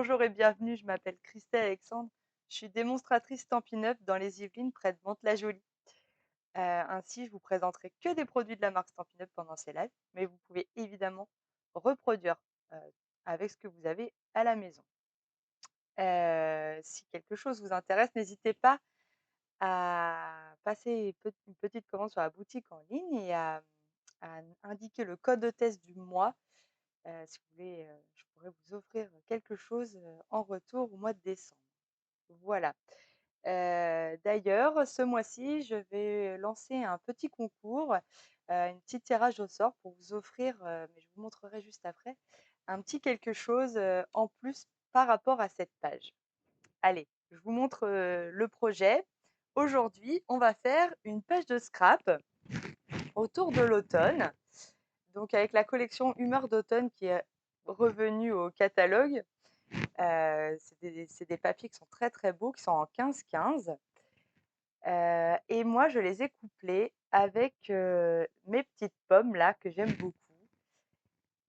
Bonjour et bienvenue, je m'appelle Christelle Alexandre. Je suis démonstratrice Stampin' Up dans les Yvelines près de Mantes-la-Jolie. Ainsi, je vous présenterai que des produits de la marque Stampin' Up pendant ces lives, mais vous pouvez évidemment reproduire euh, avec ce que vous avez à la maison. Si quelque chose vous intéresse, n'hésitez pas à passer une petite commande sur la boutique en ligne et à indiquer le code de test du mois. Si vous voulez, je pourrais vous offrir quelque chose en retour au mois de décembre. Voilà. D'ailleurs, ce mois-ci, je vais lancer un petit concours, une petite tirage au sort pour vous offrir, mais je vous montrerai juste après, un petit quelque chose, en plus par rapport à cette page. Allez, je vous montre, le projet. Aujourd'hui, on va faire une page de scrap autour de l'automne. Donc avec la collection Humeur d'automne qui est revenue au catalogue. C'est des papiers qui sont très, très beaux, qui sont en 15-15. Et moi, je les ai couplés avec, mes petites pommes là que j'aime beaucoup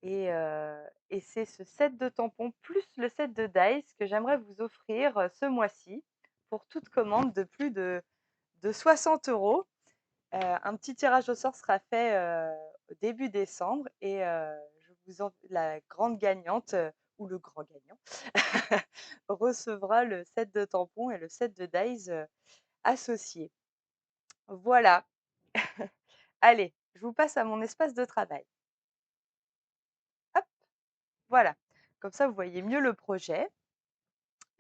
et c'est ce set de tampons plus le set de dice que j'aimerais vous offrir, ce mois-ci pour toute commande de plus de 60 €. Un petit tirage au sort sera fait, au début décembre et je vous en la grande gagnante, ou le grand gagnant recevra le set de tampons et le set de dies, associés. Voilà. Allez, je vous passe à mon espace de travail. Hop, voilà. Comme ça, vous voyez mieux le projet.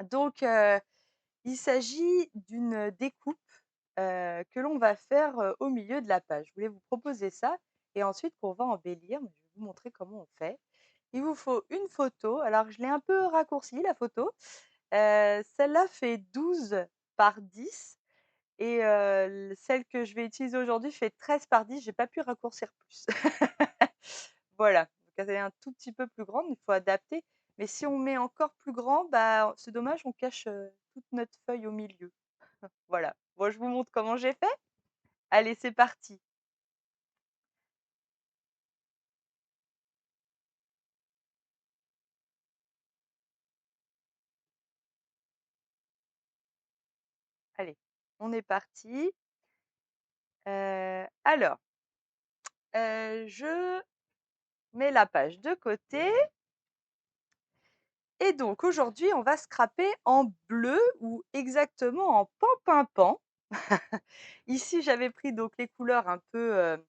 Donc, il s'agit d'une découpe, que l'on va faire, au milieu de la page. Je voulais vous proposer ça et ensuite pour va embellir, je vais vous montrer comment on fait. Il vous faut une photo. Alors je l'ai un peu raccourcie la photo. Celle-là fait 12 par 10 et celle que je vais utiliser aujourd'hui fait 13 par 10. J'ai pas pu raccourcir plus. Voilà, donc elle est un tout petit peu plus grande, il faut adapter. Mais si on met encore plus grand, bah, c'est dommage, on cache, toute notre feuille au milieu. Voilà. Bon, je vous montre comment j'ai fait. Allez, c'est parti. Allez, on est parti. Alors, je mets la page de côté et donc aujourd'hui, on va scraper en bleu ou exactement en pan-pin-pan. Ici, j'avais pris donc les couleurs un peu,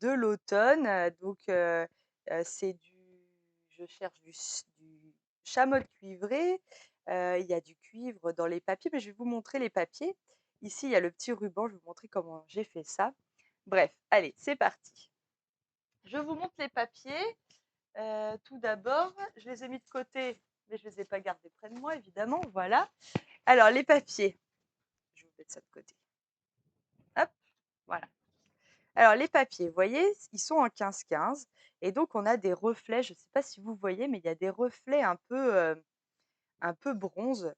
de l'automne, c'est du je cherche du chamois cuivré, il y a du cuivre dans les papiers, mais je vais vous montrer les papiers. Ici, il y a le petit ruban, je vais vous montrer comment j'ai fait ça. Bref, allez, c'est parti. Je vous montre les papiers. Tout d'abord, je les ai mis de côté, mais je ne les ai pas gardés près de moi, évidemment, voilà. Alors les papiers, je vous mets ça de côté. Hop, voilà. Alors les papiers, vous voyez, ils sont en 15-15 et donc on a des reflets, je ne sais pas si vous voyez, mais il y a des reflets un peu bronze.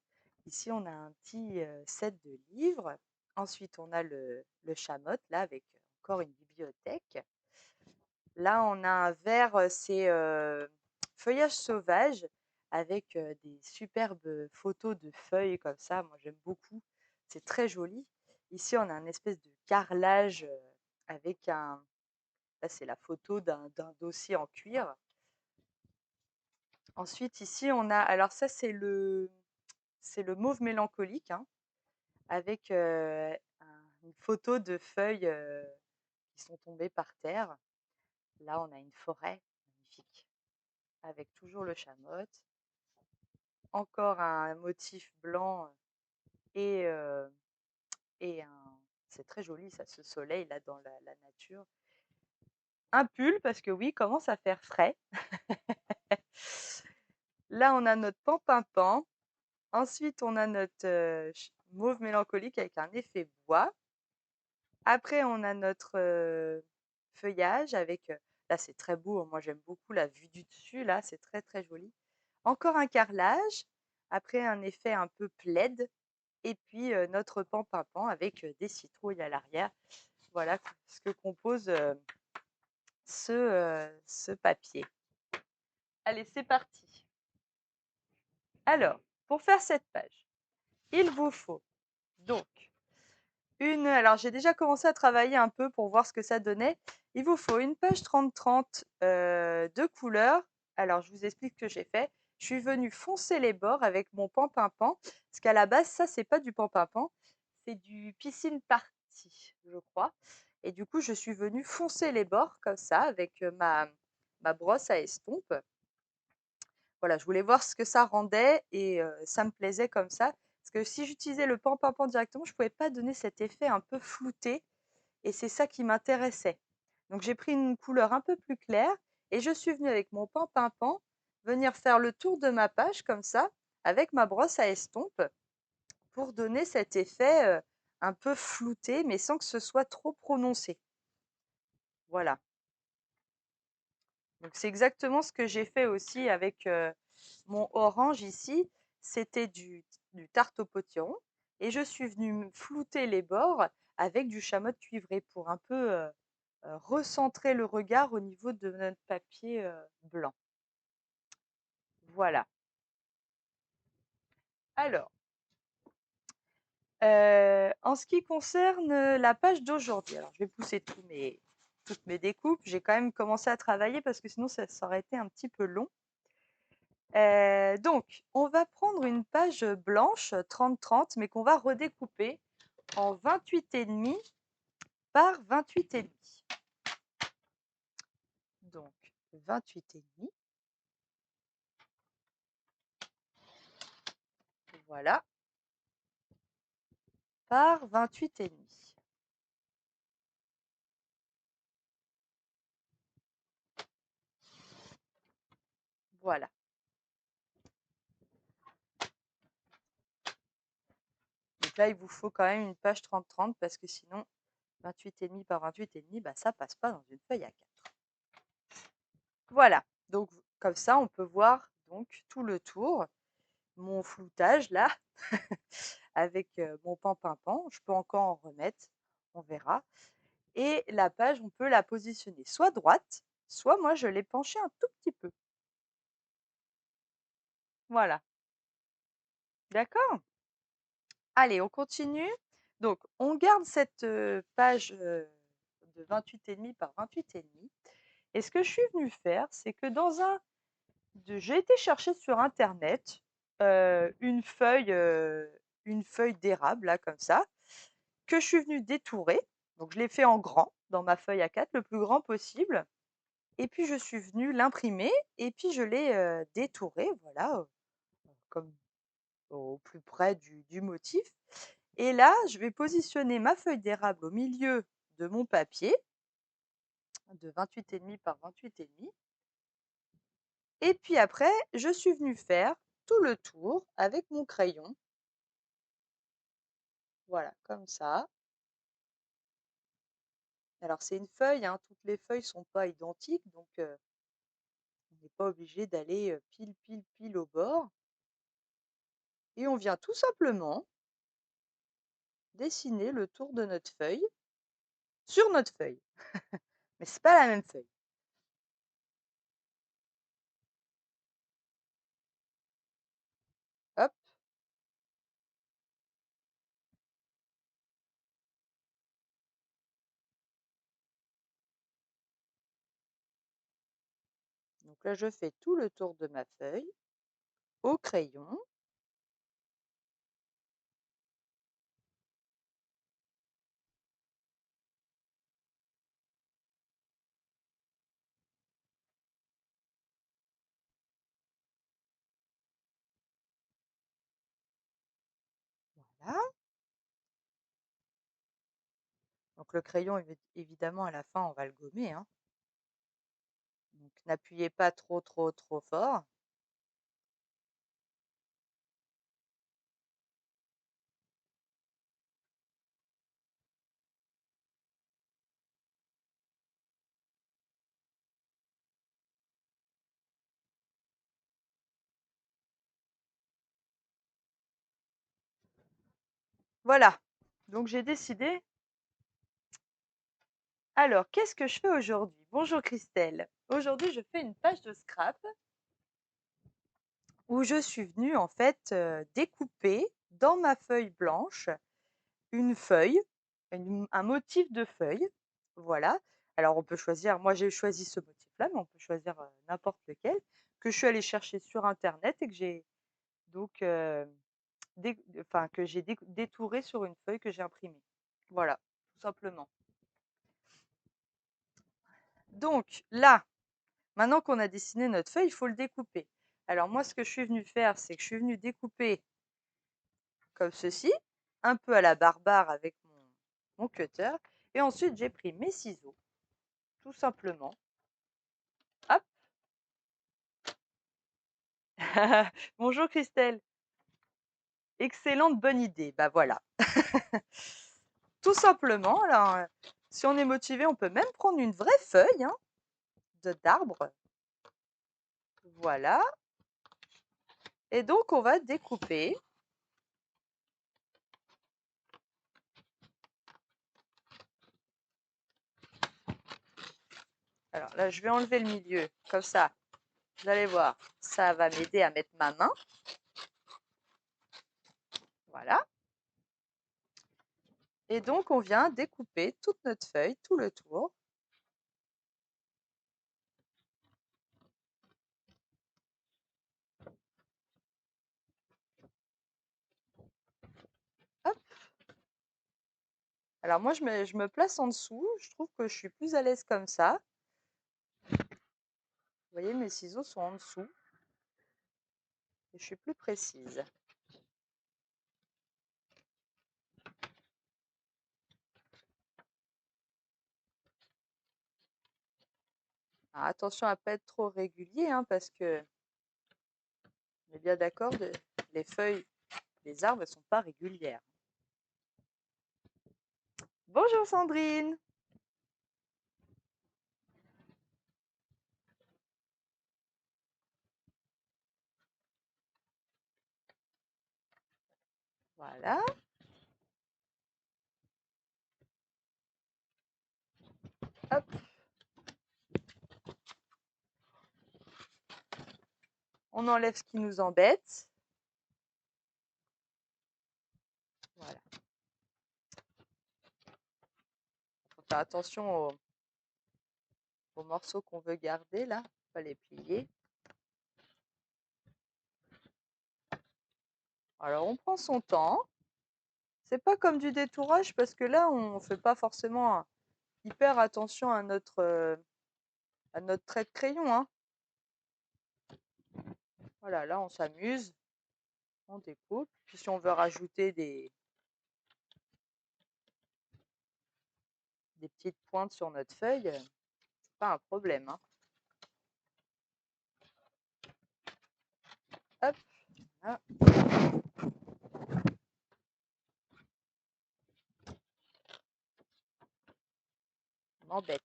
Ici, on a un petit, set de livres. Ensuite, on a le chamotte là avec encore une bibliothèque. Là, on a un vert, c'est, feuillage sauvage avec, des superbes photos de feuilles comme ça. Moi, j'aime beaucoup. C'est très joli. Ici, on a un espèce de carrelage, avec un là, c'est la photo d'un dossier en cuir. Ensuite, ici, on a alors ça, c'est le mauve mélancolique, hein, avec, une photo de feuilles, qui sont tombées par terre. Là, on a une forêt magnifique avec toujours le chamotte. Encore un motif blanc et un c'est très joli ça, ce soleil là dans la nature. Un pull parce que oui, il commence à faire frais. Là, on a notre pan-pin-pan. Ensuite, on a notre, mauve mélancolique avec un effet bois. Après, on a notre, feuillage avec, là, c'est très beau, hein, moi j'aime beaucoup la vue du dessus là, c'est très, très joli. Encore un carrelage, après un effet un peu plaid et puis, notre pan-pin-pan avec, des citrouilles à l'arrière. Voilà ce que compose, ce papier. Allez, c'est parti. Alors, pour faire cette page, il vous faut donc alors j'ai déjà commencé à travailler un peu pour voir ce que ça donnait. Il vous faut une page 30-30 de couleurs. Alors je vous explique ce que j'ai fait. Je suis venue foncer les bords avec mon pan-pimpant, parce qu'à la base, ça, c'est pas du pan-pimpant, c'est du Piscine Party, je crois. Et du coup, je suis venue foncer les bords comme ça avec ma brosse à estompe. Voilà, je voulais voir ce que ça rendait et ça me plaisait comme ça. Parce que si j'utilisais le pan-pimpant directement, je ne pouvais pas donner cet effet un peu flouté et c'est ça qui m'intéressait. Donc j'ai pris une couleur un peu plus claire et je suis venue avec mon pan-pimpant venir faire le tour de ma page comme ça avec ma brosse à estompe pour donner cet effet, un peu flouté mais sans que ce soit trop prononcé. Voilà. Donc c'est exactement ce que j'ai fait aussi avec, mon orange ici. C'était du tarte au potiron et je suis venue me flouter les bords avec du chamois cuivré pour un peu, recentrer le regard au niveau de notre papier, blanc. Voilà. Alors, en ce qui concerne, la page d'aujourd'hui, alors je vais pousser toutes mes découpes. J'ai quand même commencé à travailler parce que sinon ça aurait été un petit peu long. Donc, on va prendre une page blanche 30-30, mais qu'on va redécouper en 28,5 par 28,5. Donc, 28,5, voilà, par 28,5. Voilà. Donc là, il vous faut quand même une page 30-30 parce que sinon, 28,5 par 28,5, bah, ça passe pas dans une feuille à 4. Voilà. Donc, comme ça, on peut voir donc tout le tour. Mon floutage là, avec mon pan-pimpant. Je peux encore en remettre, on verra. Et la page, on peut la positionner soit droite, soit moi je l'ai penchée un tout petit peu. Voilà, d'accord? Allez, on continue. Donc, on garde cette page de 28,5 par 28,5. Et ce que je suis venue faire, c'est que j'ai été chercher sur Internet une feuille d'érable, là, comme ça, que je suis venue détourer. Donc, je l'ai fait en grand dans ma feuille A4, le plus grand possible. Et puis je suis venue l'imprimer et puis je l'ai, détouré, voilà, comme au plus près du motif. Et là, je vais positionner ma feuille d'érable au milieu de mon papier de 28,5 par 28,5. Et puis après, je suis venue faire tout le tour avec mon crayon. Voilà, comme ça. Alors c'est une feuille, hein, toutes les feuilles sont pas identiques, donc on n'est pas obligé d'aller, pile, pile, pile au bord. Et on vient tout simplement dessiner le tour de notre feuille sur notre feuille. Mais c'est pas la même feuille. Hop, donc là je fais tout le tour de ma feuille au crayon. Voilà. Donc le crayon, évidemment, à la fin, on va le gommer, hein. Donc n'appuyez pas trop, trop, trop fort. Voilà. Donc j'ai décidé. Alors, qu'est-ce que je fais aujourd'hui? Bonjour Christelle. Aujourd'hui, je fais une page de scrap où je suis venue en fait, découper dans ma feuille blanche une feuille, un motif de feuille, voilà. Alors on peut choisir, moi j'ai choisi ce motif-là, mais on peut choisir, n'importe lequel, que je suis allée chercher sur internet et que j'ai donc, enfin que j'ai détouré sur une feuille que j'ai imprimée. Voilà, tout simplement. Donc là, maintenant qu'on a dessiné notre feuille, il faut le découper. Alors moi, ce que je suis venue faire, c'est que je suis venue découper comme ceci, un peu à la barbare avec mon cutter, et ensuite j'ai pris mes ciseaux, tout simplement. Hop. Bonjour Christelle. Excellente, bonne idée. Bah voilà. Tout simplement. Alors, si on est motivé, on peut même prendre une vraie feuille hein, d'arbre. Voilà. Et donc, on va découper. Alors là, je vais enlever le milieu, comme ça. Vous allez voir, ça va m'aider à mettre ma main. Voilà. Et donc, on vient découper toute notre feuille, tout le tour. Hop. Alors moi, je me place en dessous. Je trouve que je suis plus à l'aise comme ça. Vous voyez, mes ciseaux sont en dessous. Et je suis plus précise. Alors, attention à ne pas être trop régulier, hein, parce que on est bien d'accord, les feuilles des arbres ne sont pas régulières. Bonjour Sandrine. Voilà. Hop. On enlève ce qui nous embête. Voilà. Il faut faire attention aux morceaux qu'on veut garder là. Il faut pas les plier. Alors on prend son temps. C'est pas comme du détourage parce que là on fait pas forcément hyper attention à notre trait de crayon. Hein. Voilà, là on s'amuse, on découpe. Puis si on veut rajouter des petites pointes sur notre feuille, c'est pas un problème. Hein. Hop, là. On m'embête.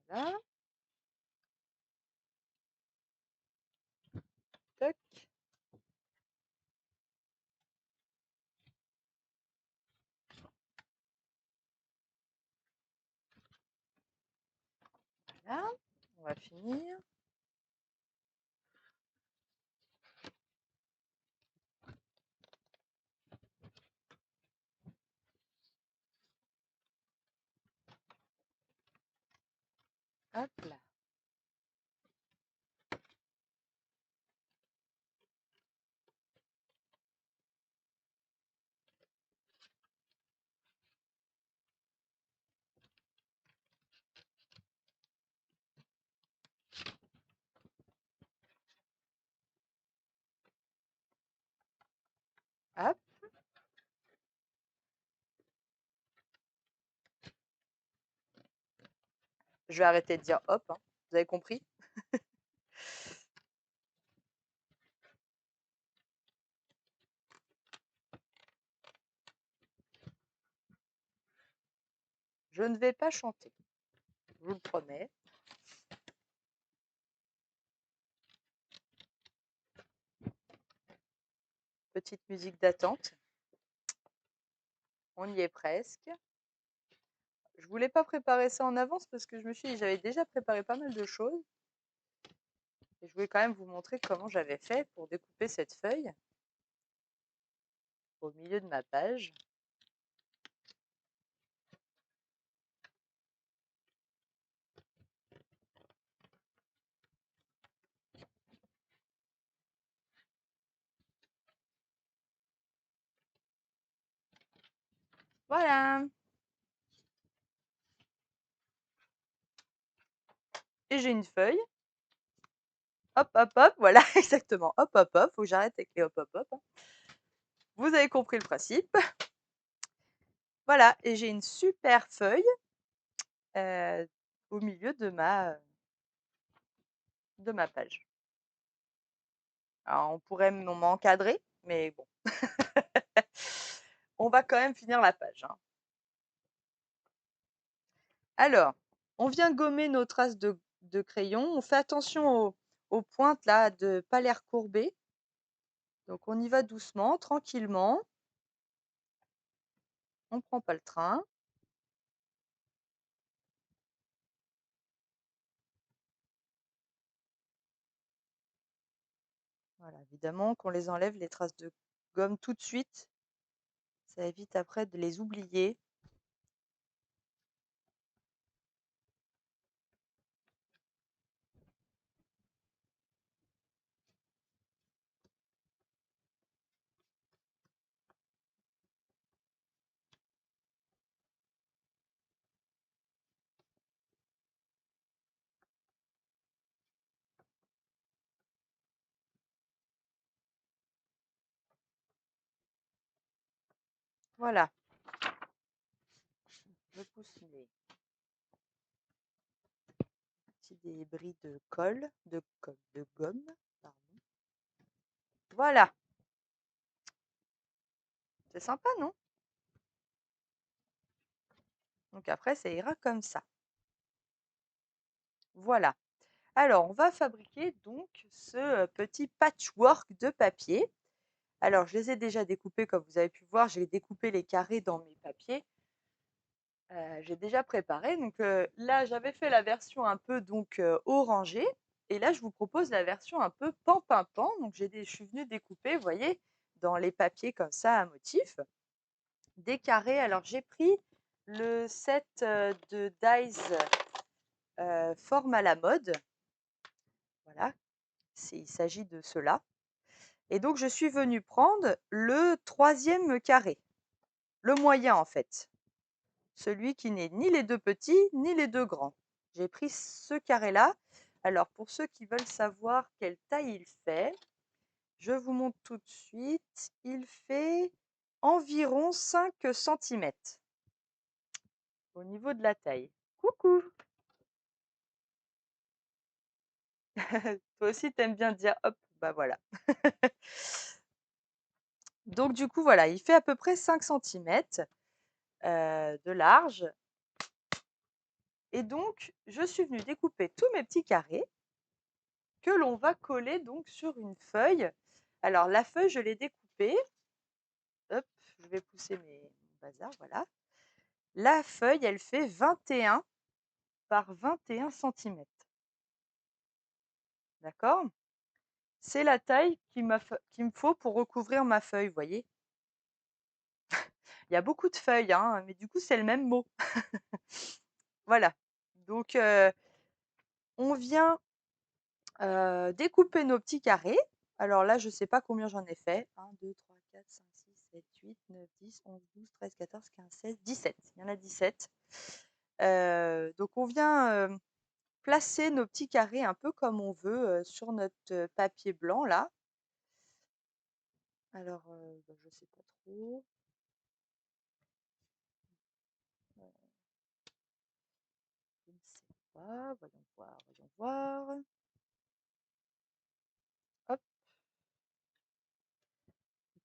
Voilà. Toc. Voilà. On va finir. Hop là. Hop. Je vais arrêter de dire hop. Hein. Vous avez compris? Je ne vais pas chanter. Je vous le promets. Petite musique d'attente. On y est presque. Je voulais pas préparer ça en avance parce que je me suis dit j'avais déjà préparé pas mal de choses et je voulais quand même vous montrer comment j'avais fait pour découper cette feuille au milieu de ma page. Voilà. Et j'ai une feuille. Hop, hop, hop, voilà, exactement. Hop, hop, hop, faut que j'arrête avec les hop, hop, hop, hein. Vous avez compris le principe. Voilà, et j'ai une super feuille au milieu de ma page. Alors, on pourrait m'encadrer, mais bon, on va quand même finir la page, hein. Alors, on vient gommer nos traces de crayon. On fait attention aux pointes là, de pas les recourber. Donc, on y va doucement, tranquillement. On prend pas le train. Voilà, évidemment qu'on les enlève les traces de gomme tout de suite. Ça évite après de les oublier. Voilà, je pousse les petits débris de colle, de gomme, pardon. Voilà, c'est sympa, non? Donc après, ça ira comme ça. Voilà. Alors, on va fabriquer donc ce petit patchwork de papier. Alors, je les ai déjà découpés, comme vous avez pu voir, j'ai découpé les carrés dans mes papiers. J'ai déjà préparé. Donc là, j'avais fait la version un peu donc orangée. Et là, je vous propose la version un peu pan-pan-pan. Donc, je suis venue découper, vous voyez, dans les papiers comme ça à motif, des carrés. Alors, j'ai pris le set de Dies Forme à la mode. Voilà, il s'agit de cela. Et donc, je suis venue prendre le troisième carré, le moyen en fait, celui qui n'est ni les deux petits, ni les deux grands. J'ai pris ce carré-là. Alors, pour ceux qui veulent savoir quelle taille il fait, je vous montre tout de suite. Il fait environ 5 centimètres au niveau de la taille. Coucou! Toi aussi, t'aimes bien dire hop, bah voilà. Donc, du coup, voilà, il fait à peu près 5 centimètres de large. Et donc, je suis venue découper tous mes petits carrés que l'on va coller donc sur une feuille. Alors, la feuille, je l'ai découpée. Hop, je vais pousser mon bazar, voilà. La feuille, elle fait 21 par 21 centimètres. D'accord? C'est la taille qu'il me faut pour recouvrir ma feuille, vous voyez? Il y a beaucoup de feuilles, hein, mais du coup, c'est le même mot. Voilà. Donc, on vient découper nos petits carrés. Alors là, je ne sais pas combien j'en ai fait. 1, 2, 3, 4, 5, 6, 7, 8, 9, 10, 11, 12, 13, 14, 15, 16, 17. Il y en a 17. Donc on vient placer nos petits carrés un peu comme on veut sur notre papier blanc là. Alors, bah, je ne sais pas trop. Je ne sais pas. Voyons voir, voyons voir. Hop,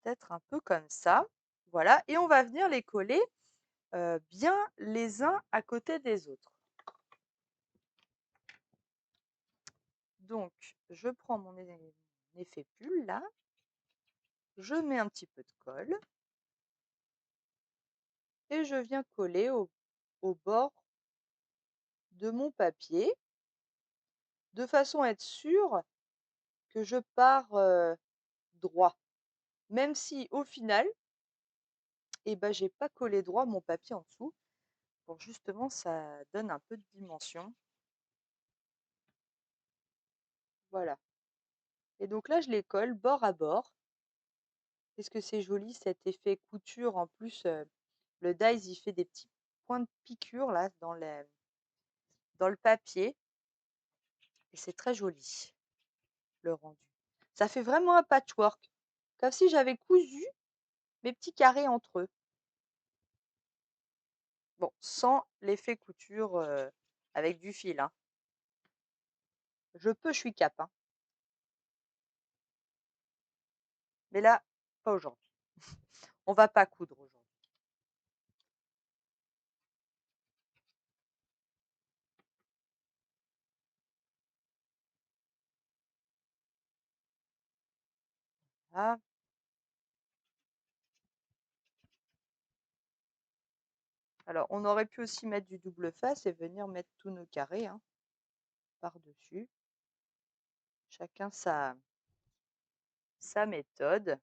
peut-être un peu comme ça. Voilà. Et on va venir les coller bien les uns à côté des autres. Donc, je prends mon effet pull là, je mets un petit peu de colle et je viens coller au bord de mon papier, de façon à être sûre que je pars, droit. Même si au final, et ben j'ai pas collé droit mon papier en dessous pour justement ça donne un peu de dimension. Voilà, et donc là, je les colle bord à bord. Qu'est-ce que c'est joli cet effet couture en plus, le dies il fait des petits points de piqûre là dans le papier et c'est très joli, le rendu. Ça fait vraiment un patchwork, comme si j'avais cousu mes petits carrés entre eux. Bon, sans l'effet couture, avec du fil, hein. Je suis cap, hein, mais là, pas aujourd'hui. On va pas coudre aujourd'hui. Ah, alors on aurait pu aussi mettre du double face et venir mettre tous nos carrés, hein, par-dessus. Chacun sa méthode.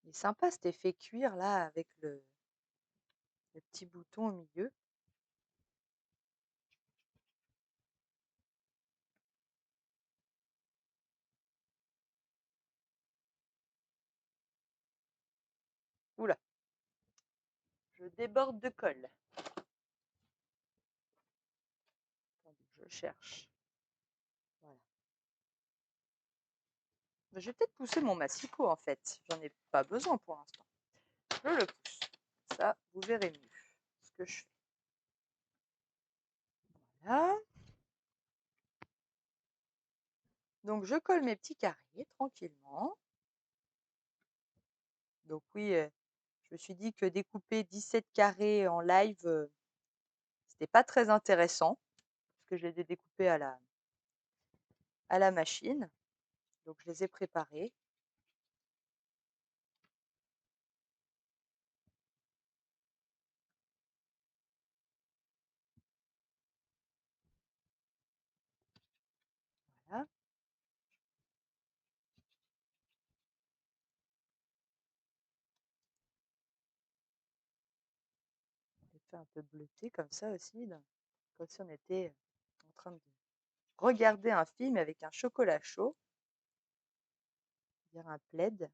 Il est sympa cet effet cuir là avec le petit bouton au milieu. Ouh là, je déborde de colle. Attendez, je cherche. Voilà. Je vais peut-être pousser mon massicot en fait. J'en ai pas besoin pour l'instant. Je le pousse. Ça, vous verrez mieux ce que je fais. Voilà. Donc je colle mes petits carrés tranquillement. Donc oui, je me suis dit que découper 17 carrés en live, c'était pas très intéressant, parce que je les ai découpés à la machine. Donc je les ai préparés. Voilà. Je les fais un peu bleuter comme ça aussi, comme si on était en train de regarder un film avec un chocolat chaud, dire un plaid.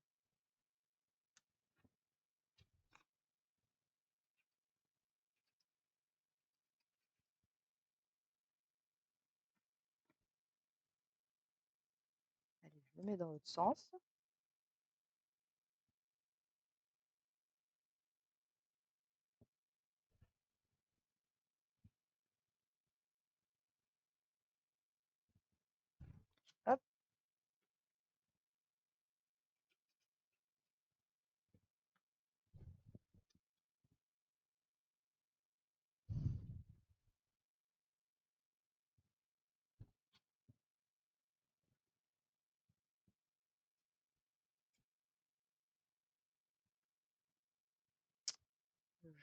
Allez, je le mets dans l'autre sens. Hop,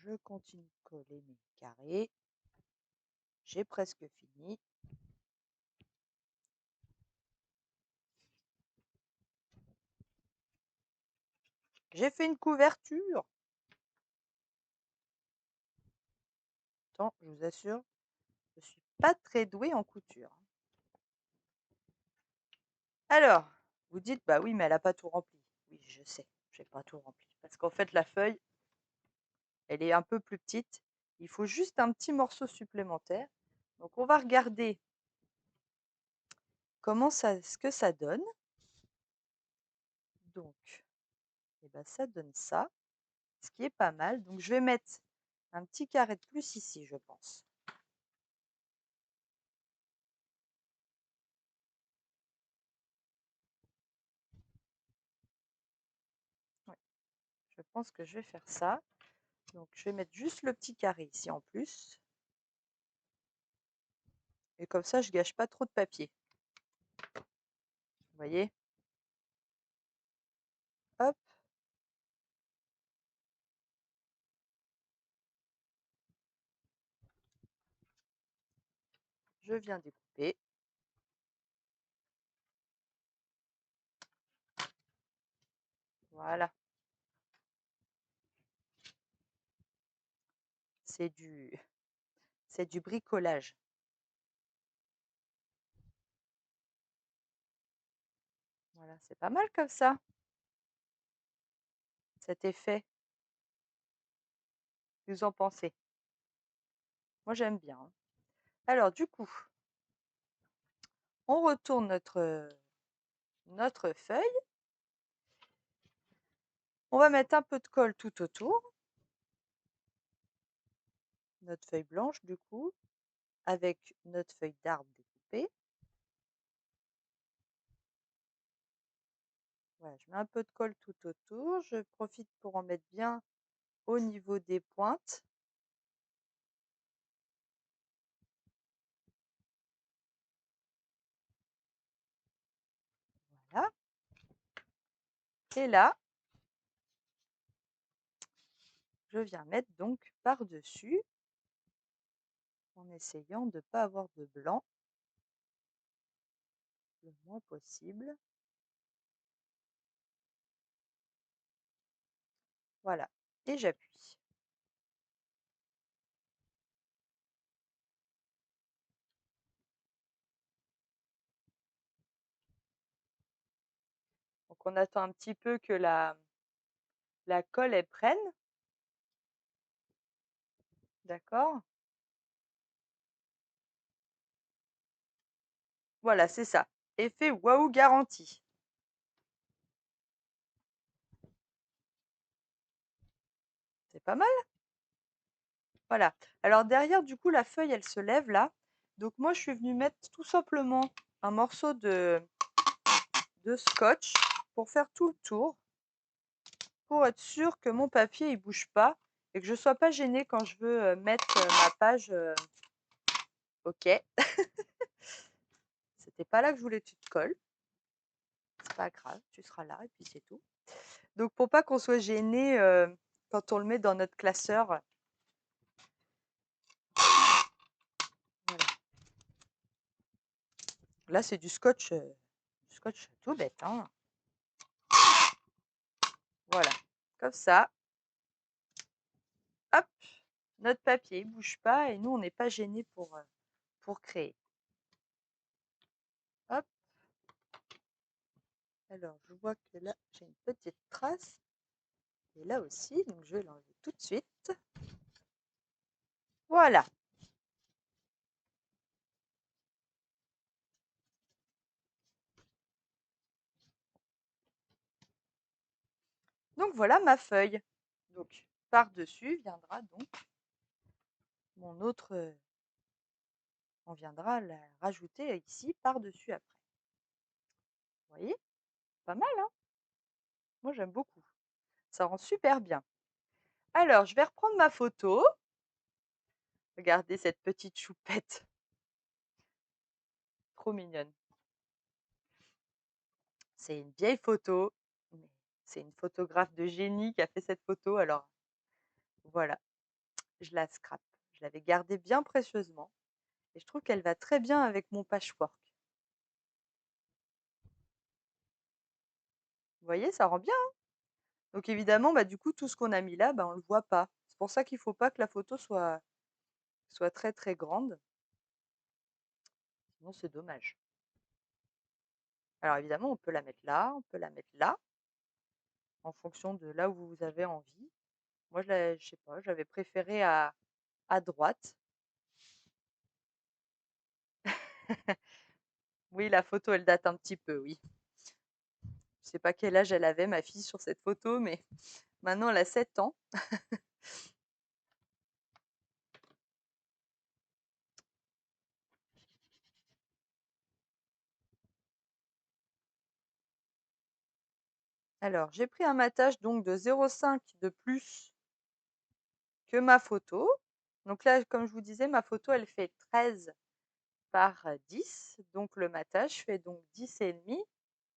je continue de coller mes carrés. J'ai presque fini. J'ai fait une couverture. Attends, je vous assure, je suis pas très douée en couture. Alors, vous dites, bah oui, mais elle a pas tout rempli. Oui, je sais, j'ai pas tout rempli. Parce qu'en fait, la feuille, elle est un peu plus petite. Il faut juste un petit morceau supplémentaire. Donc, on va regarder ce que ça donne. Donc, eh ben, ça donne ça, ce qui est pas mal. Donc, je vais mettre un petit carré de plus ici, je pense. Ouais, je pense que je vais faire ça. Donc, je vais mettre juste le petit carré ici en plus. Et comme ça, je gâche pas trop de papier. Vous voyez? je viens découper. Voilà, c'est du c'est du bricolage. Voilà, c'est pas mal comme ça, cet effet. Que vous en pensez? Moi, j'aime bien, hein. Alors du coup, on retourne notre feuille. On va mettre un peu de colle tout autour, notre feuille blanche du coup, avec notre feuille d'arbre découpée. Voilà, je mets un peu de colle tout autour. Je profite pour en mettre bien au niveau des pointes. Voilà. Et là, je viens mettre donc par-dessus, en essayant de ne pas avoir de blanc le moins possible. Voilà. Et j'appuie. Donc on attend un petit peu que la colle elle prenne. D'accord? Voilà, c'est ça. Effet waouh garanti. C'est pas mal? Voilà. Alors derrière, du coup, la feuille, elle se lève là. Donc moi, je suis venue mettre tout simplement un morceau de scotch pour faire tout le tour, pour être sûr que mon papier, il bouge pas et que je sois pas gênée quand je veux mettre ma page. Ok, c'était pas là que je voulais que tu te colles. C'est pas grave, tu seras là et puis c'est tout. Donc pour pas qu'on soit gêné quand on le met dans notre classeur. Voilà. Là, c'est du scotch tout bête, hein. Voilà, comme ça. Hop, notre papier ne bouge pas et nous, on n'est pas gênés pour créer. Hop, alors je vois que là, j'ai une petite trace. Et là aussi, donc je vais l'enlever tout de suite. Voilà. Donc voilà ma feuille. Donc par-dessus viendra donc mon autre. On viendra la rajouter ici par-dessus après. Vous voyez? Pas mal, hein? Moi, j'aime beaucoup. Ça rend super bien. Alors, je vais reprendre ma photo. Regardez cette petite choupette. Trop mignonne. C'est une vieille photo, mais c'est une photographe de génie qui a fait cette photo. Alors voilà, je la scrape. Je l'avais gardée bien précieusement et je trouve qu'elle va très bien avec mon patchwork. Vous voyez, ça rend bien, hein? Donc évidemment, bah, du coup, tout ce qu'on a mis là, bah, on ne le voit pas. C'est pour ça qu'il ne faut pas que la photo soit très très grande, sinon c'est dommage. Alors évidemment, on peut la mettre là, on peut la mettre là, en fonction de là où vous avez envie. Moi, je sais pas, j'avais préféré à droite. Oui, la photo, elle date un petit peu, oui. Je sais pas quel âge elle avait, ma fille, sur cette photo, mais maintenant elle a 7 ans. Alors, j'ai pris un matage donc de 0,5 de plus que ma photo. Donc là, comme je vous disais, ma photo, elle fait 13 par 10. Donc le matage fait donc 10,5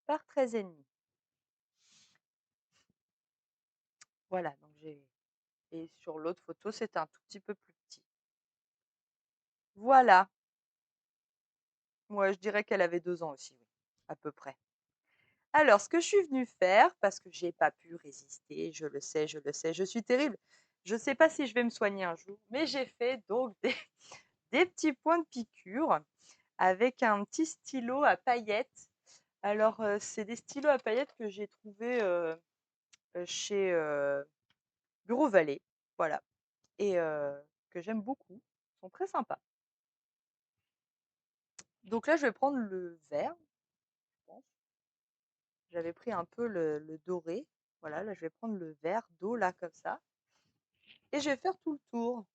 par 13,5. Voilà, donc et sur l'autre photo, c'est un tout petit peu plus petit. Voilà. je dirais qu'elle avait 2 ans aussi, oui, à peu près. Alors ce que je suis venue faire, parce que j'ai pas pu résister, je le sais, je suis terrible. Je ne sais pas si je vais me soigner un jour, mais j'ai fait donc des petits points de piqûre avec un petit stylo à paillettes. Alors, c'est des stylos à paillettes que j'ai trouvés, chez, Bureau Vallée, voilà et que j'aime beaucoup. Ils sont très sympas. Donc là, je vais prendre le vert, je pense. J'avais pris un peu le doré. Voilà, là, je vais prendre le vert d'eau, là, comme ça et je vais faire tout le tour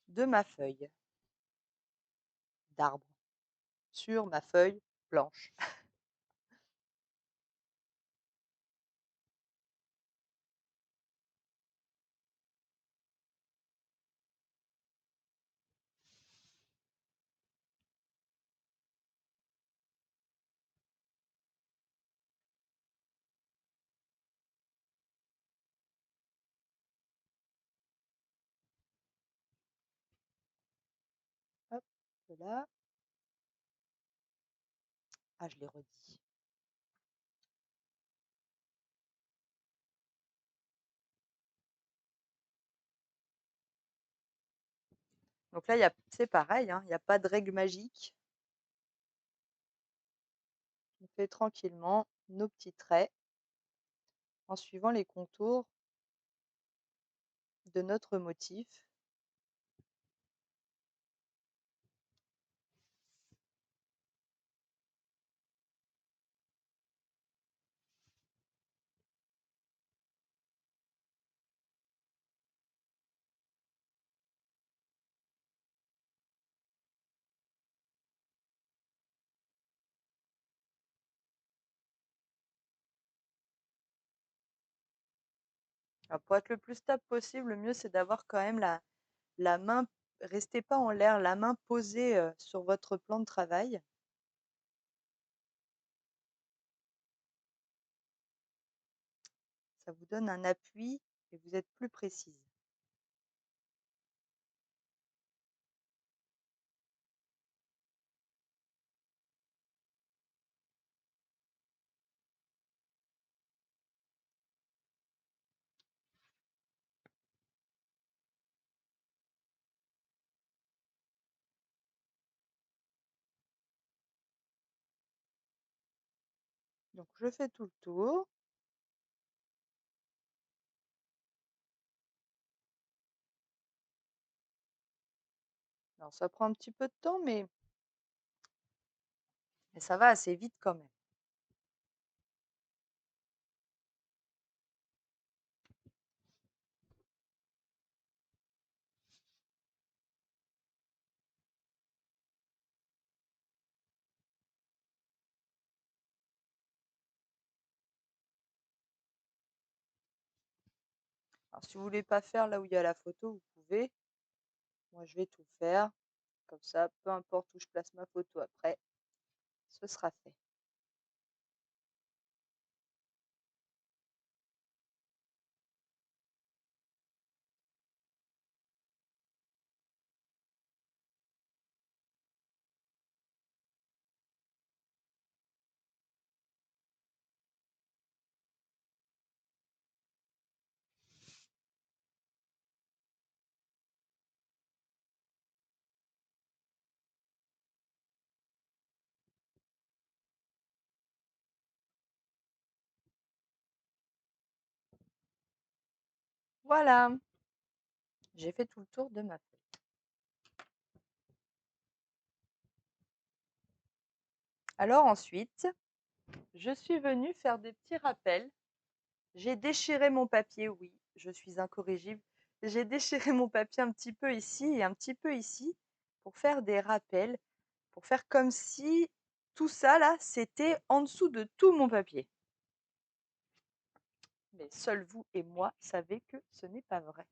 de ma feuille d'arbre sur ma feuille blanche. Hop, là. Ah, je l'ai redit. Donc là, c'est pareil, hein, il y a pas de règle magique. On fait tranquillement nos petits traits en suivant les contours de notre motif. Alors pour être le plus stable possible, le mieux c'est d'avoir quand même la main, restez pas en l'air, la main posée sur votre plan de travail. Ça vous donne un appui et vous êtes plus précise. Donc je fais tout le tour. Alors ça prend un petit peu de temps, mais ça va assez vite quand même. Alors si vous voulez pas faire là où il y a la photo, vous pouvez. Moi je vais tout faire. Comme ça, peu importe où je place ma photo après, ce sera fait. Voilà, j'ai fait tout le tour de ma feuille. Alors ensuite, je suis venue faire des petits rappels. J'ai déchiré mon papier, oui, je suis incorrigible. J'ai déchiré mon papier un petit peu ici et un petit peu ici pour faire des rappels, pour faire comme si tout ça là, c'était en dessous de tout mon papier. Mais seuls vous et moi savez que ce n'est pas vrai.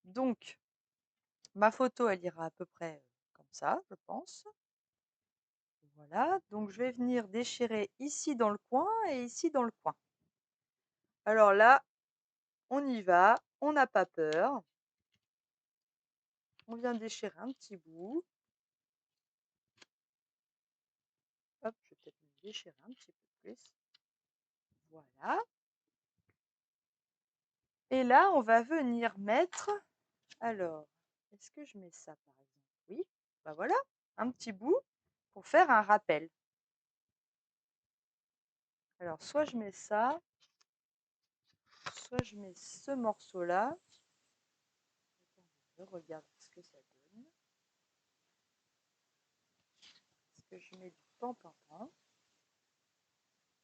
Donc, ma photo, elle ira à peu près comme ça, je pense. Voilà, donc je vais venir déchirer ici dans le coin et ici dans le coin. Alors là, on y va, on n'a pas peur. On vient déchirer un petit bout. Hop, je vais peut-être me déchirer un petit peu plus. Voilà. Et là, on va venir mettre, alors, est-ce que je mets ça par exemple? Oui, bah voilà, un petit bout pour faire un rappel. Alors, soit je mets ça, soit je mets ce morceau-là. Je regarde ce que ça donne. Est-ce que je mets du pan-pan-pan?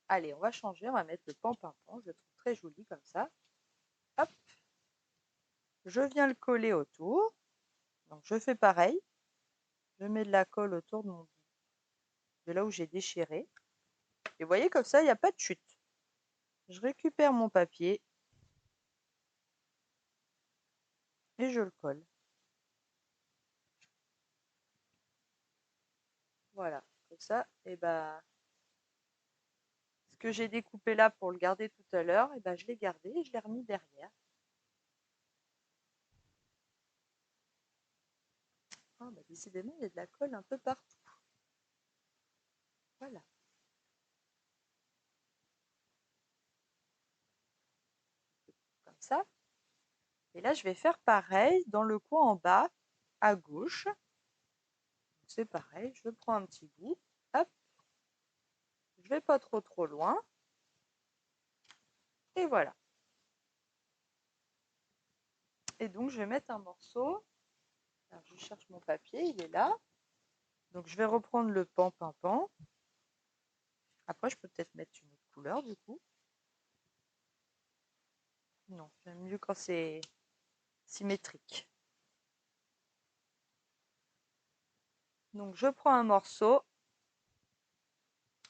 Allez, on va changer, on va mettre le pan-pan-pan. Je le trouve très joli comme ça. Hop, je viens le coller autour. Donc, je fais pareil. Je mets de la colle autour de là où j'ai déchiré. Et vous voyez, comme ça, il n'y a pas de chute. Je récupère mon papier et je le colle. Voilà, comme ça, et ben, ce que j'ai découpé là pour le garder tout à l'heure, et ben, je l'ai gardé et je l'ai remis derrière. Ah, bah, décidément, il y a de la colle un peu partout. Voilà. Comme ça. Et là, je vais faire pareil dans le coin en bas, à gauche. C'est pareil, je prends un petit bout. Hop. Je vais pas trop loin. Et voilà. Et donc, je vais mettre un morceau. Alors, je cherche mon papier, il est là. Donc, je vais reprendre le pan-pan-pan. Après, je peux peut-être mettre une autre couleur, du coup. Non, j'aime mieux quand c'est symétrique. Donc, je prends un morceau.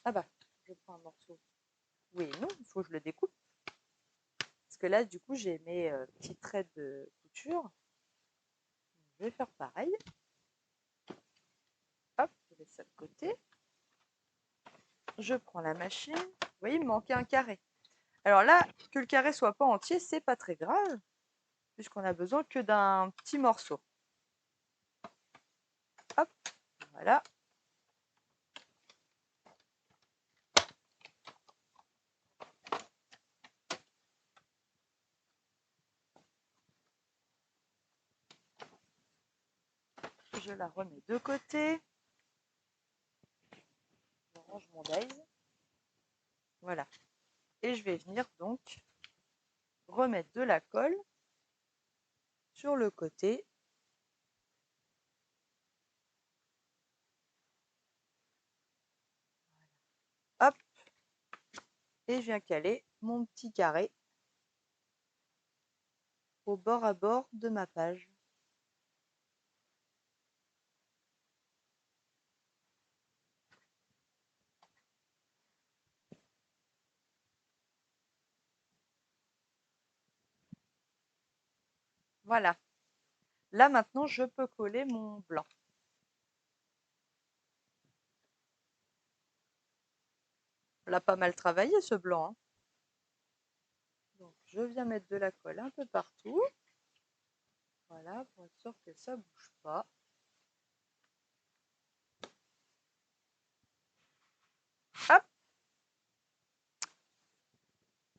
Ah bah, je prends un morceau. Oui et non, il faut que je le découpe. Parce que là, du coup, j'ai mes petits traits de couture. Je vais faire pareil. Hop, je laisse ça de côté. Je prends la machine. Vous voyez, il me manquait un carré. Alors là, que le carré soit pas entier, c'est pas très grave, puisqu'on a besoin que d'un petit morceau. Hop, voilà. Je la remets de côté. Je range mon daïs. Voilà. Et je vais venir donc remettre de la colle sur le côté. Hop. Et je viens caler mon petit carré au bord à bord de ma page. Voilà. Là maintenant, je peux coller mon blanc. On l'a pas mal travaillé ce blanc, hein. Donc je viens mettre de la colle un peu partout. Voilà, pour être sûr que ça ne bouge pas. Hop.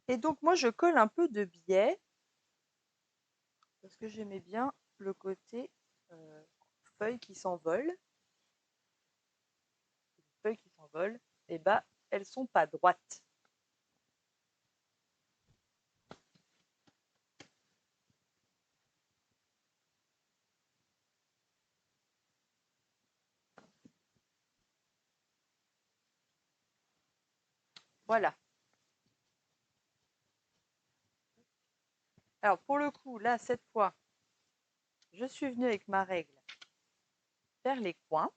Et donc moi, je colle un peu de biais parce que j'aimais bien le côté feuilles qui s'envolent. Les feuilles qui s'envolent, et bah, elles sont pas droites. Voilà. Alors pour le coup, là, cette fois, je suis venue avec ma règle faire les coins.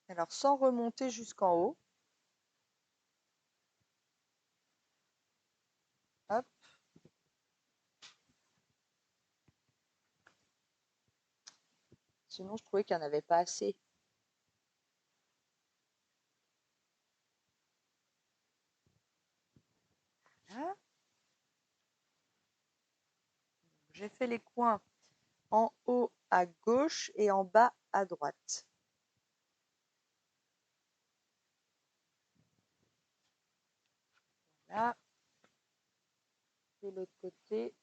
Alors sans remonter jusqu'en haut. Hop. sinon je trouvais qu'il n'y en avait pas assez. Voilà. J'ai fait les coins en haut à gauche et en bas à droite. Là, de l'autre côté.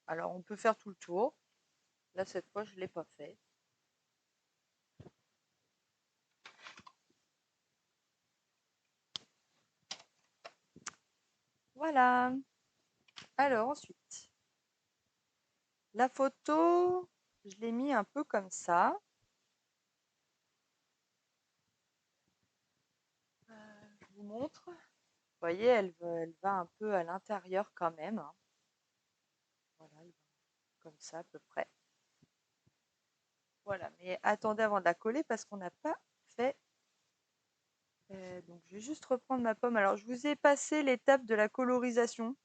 Alors, on peut faire tout le tour. Là, cette fois, je ne l'ai pas fait. Voilà. Alors, ensuite, la photo, je l'ai mis un peu comme ça. Je vous montre. Vous voyez, elle va un peu à l'intérieur quand même. Hein. Voilà, comme ça à peu près. Voilà, mais attendez avant de la coller parce qu'on n'a pas fait. Donc, je vais juste reprendre ma pomme. Alors, je vous ai passé l'étape de la colorisation.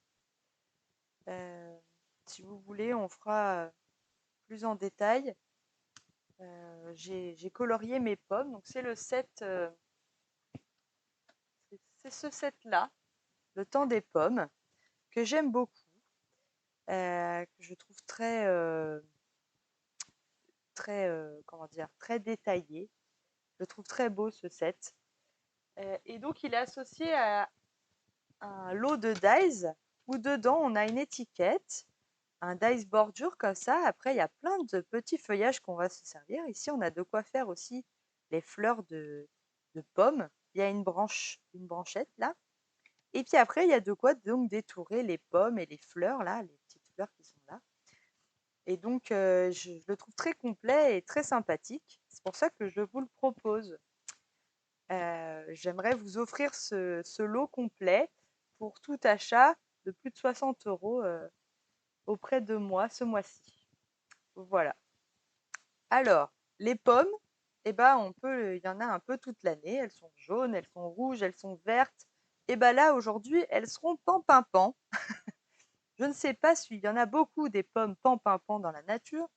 Si vous voulez, on fera plus en détail. J'ai colorié mes pommes. Donc, c'est le set. C'est ce set-là, le temps des pommes, que j'aime beaucoup. Que je trouve comment dire, très détaillé. Je trouve très beau ce set. Et donc, il est associé à un lot de dies où dedans, on a une étiquette, un dies bordure comme ça. Après, il y a plein de petits feuillages qu'on va se servir. Ici, on a de quoi faire aussi les fleurs de pommes. Il y a une branchette là. Et puis après, il y a de quoi donc détourer les pommes et les fleurs là, les petites fleurs qui sont là. Et donc, je le trouve très complet et très sympathique. C'est pour ça que je vous le propose. J'aimerais vous offrir ce lot complet pour tout achat de plus de 60 € auprès de moi ce mois-ci. Voilà. Alors, les pommes, eh ben, il y en a un peu toute l'année. Elles sont jaunes, elles sont rouges, elles sont vertes. Et ben là, aujourd'hui, elles seront pan-pimpant. Je ne sais pas s'il y en a beaucoup des pommes pan-pimpant dans la nature.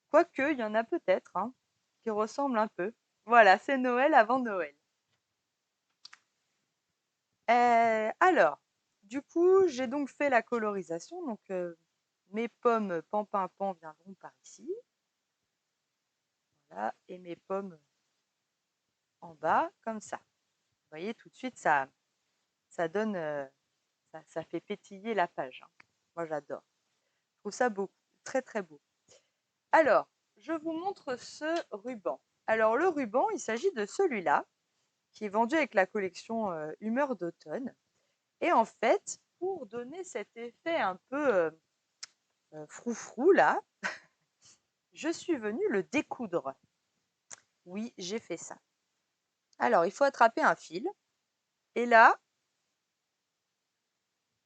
Quoique, il y en a peut-être hein, qui ressemblent un peu. Voilà, c'est Noël avant Noël. Alors, du coup, j'ai donc fait la colorisation. Donc, mes pommes pan-pimpant viendront par ici. Voilà, et mes pommes en bas, comme ça. Vous voyez, tout de suite, ça donne, ça fait pétiller la page. Hein. Moi, j'adore. Je trouve ça beau, très très beau. Alors, je vous montre ce ruban. Alors, le ruban, il s'agit de celui-là, qui est vendu avec la collection Humeur d'automne. Et en fait, pour donner cet effet un peu froufrou là, je suis venue le découdre. Oui, j'ai fait ça. Alors, il faut attraper un fil. Et là,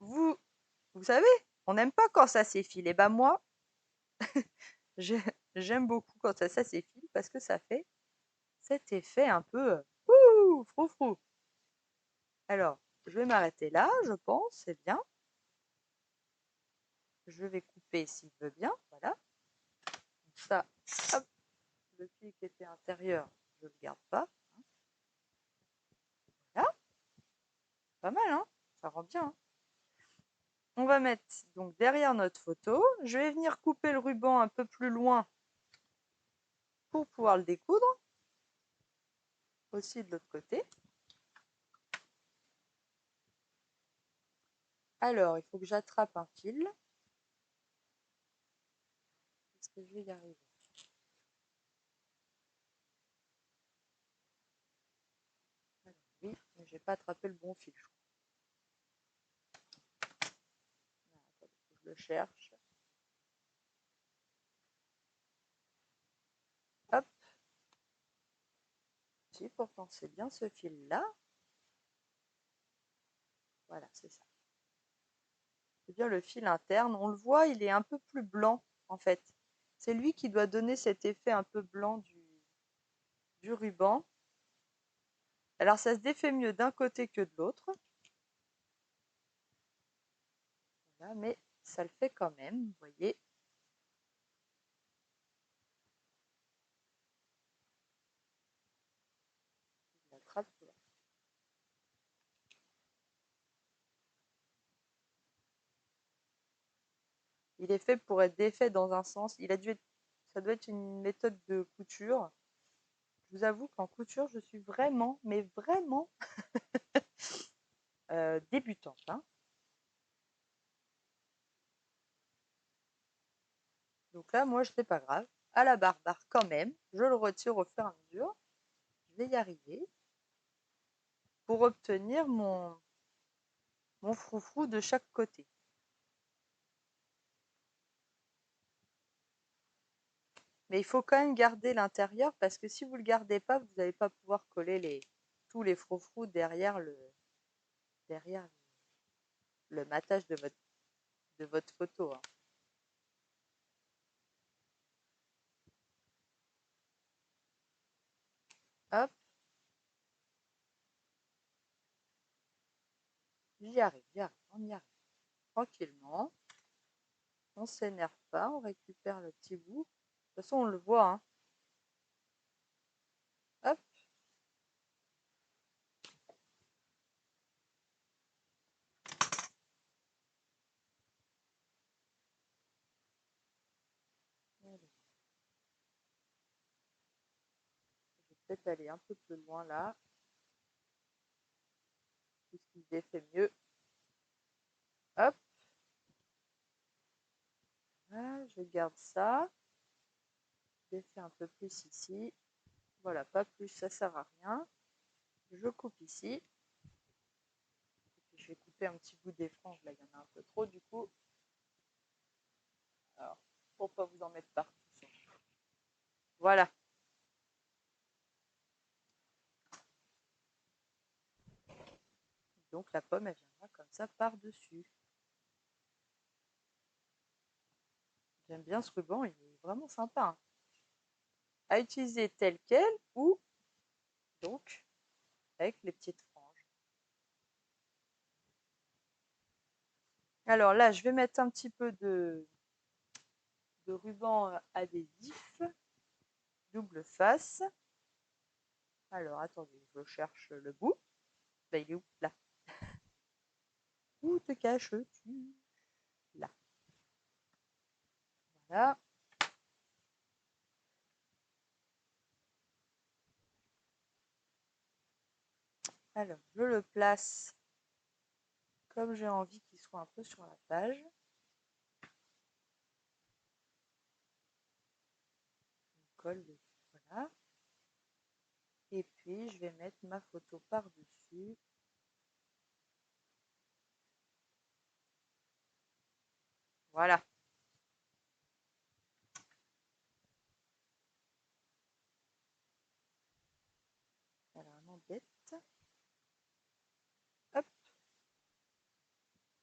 vous savez, on n'aime pas quand ça s'effile. Et ben moi, j'aime beaucoup quand ça s'effile parce que ça fait cet effet un peu froufrou. Alors, je vais m'arrêter là, je pense, c'est bien. Je vais couper s'il veut bien, voilà. Ça, hop, le fil qui était intérieur, je ne le garde pas. Voilà, pas mal, hein, ça rend bien. Hein. On va mettre donc derrière notre photo. Je vais venir couper le ruban un peu plus loin pour pouvoir le découdre. Aussi de l'autre côté. Alors, il faut que j'attrape un fil. Est-ce que je vais y arriver? Alors, oui, mais je n'ai pas attrapé le bon fil. Je le cherche. Hop. Si, pourtant, c'est bien ce fil-là. Voilà, c'est ça. C'est bien le fil interne. On le voit, il est un peu plus blanc, en fait. C'est lui qui doit donner cet effet un peu blanc du ruban. Alors, ça se défait mieux d'un côté que de l'autre. Voilà, mais ça le fait quand même, vous voyez. Il attrape. Il est fait pour être défait dans un sens. Ça doit être une méthode de couture. Je vous avoue qu'en couture, je suis vraiment, mais vraiment débutante, hein. Donc là, moi, c'est pas grave. À la barbare quand même. Je le retire au fur et à mesure. Je vais y arriver pour obtenir mon froufrou de chaque côté. Mais il faut quand même garder l'intérieur parce que si vous ne le gardez pas, vous n'allez pas pouvoir coller tous les froufrous derrière le matage de votre photo, hein. Hop, j'y arrive, on y arrive. Tranquillement, on ne s'énerve pas, on récupère le petit bout. De toute façon, on le voit, hein. Hop. Je vais peut-être aller un peu plus loin là, puisqu'il défait mieux. Hop. Voilà, je garde ça. Je défais un peu plus ici. Voilà, pas plus, ça sert à rien. Je coupe ici. Je vais couper un petit bout des franges, là, il y en a un peu trop du coup. Alors, pour pas vous en mettre partout. Voilà. Donc la pomme, elle viendra comme ça par-dessus. J'aime bien ce ruban, il est vraiment sympa, hein. À utiliser tel quel ou donc avec les petites franges. Alors là, je vais mettre un petit peu de ruban adhésif, double face. Alors attendez, je cherche le bout. Ben, il est où? Là. Où te caches-tu? Là. Voilà. Alors, je le place comme j'ai envie qu'il soit un peu sur la page. Je colle dessus, voilà. Et puis, je vais mettre ma photo par-dessus. Voilà. Elle est vraiment bête. Hop.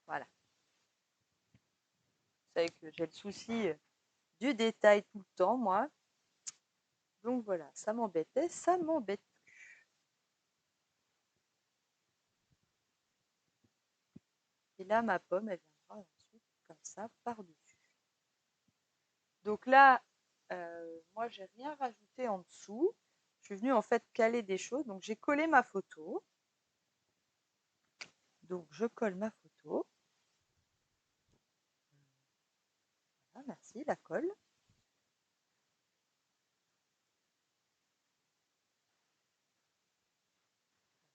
Voilà. Vous savez que j'ai le souci du détail tout le temps, moi. Donc voilà, ça m'embêtait, ça m'embête. Et là, ma pomme, elle viendra ensuite comme ça par-dessus. Donc là, moi, j'ai rien rajouté en dessous. Je suis venue en fait caler des choses. Donc j'ai collé ma photo. Donc je colle ma photo. Voilà, merci, la colle.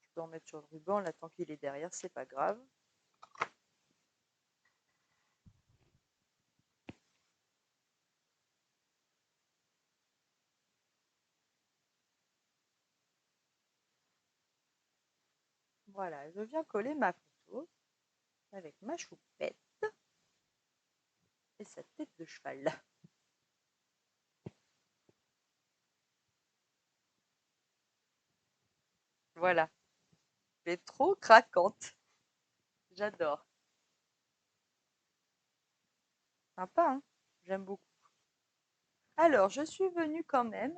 Je peux en mettre sur le ruban, là, tant qu'il est derrière, c'est pas grave. Voilà, je viens coller ma photo avec ma choupette et sa tête de cheval. Voilà, elle est trop craquante. J'adore. Sympa, hein? J'aime beaucoup. Alors, je suis venue quand même.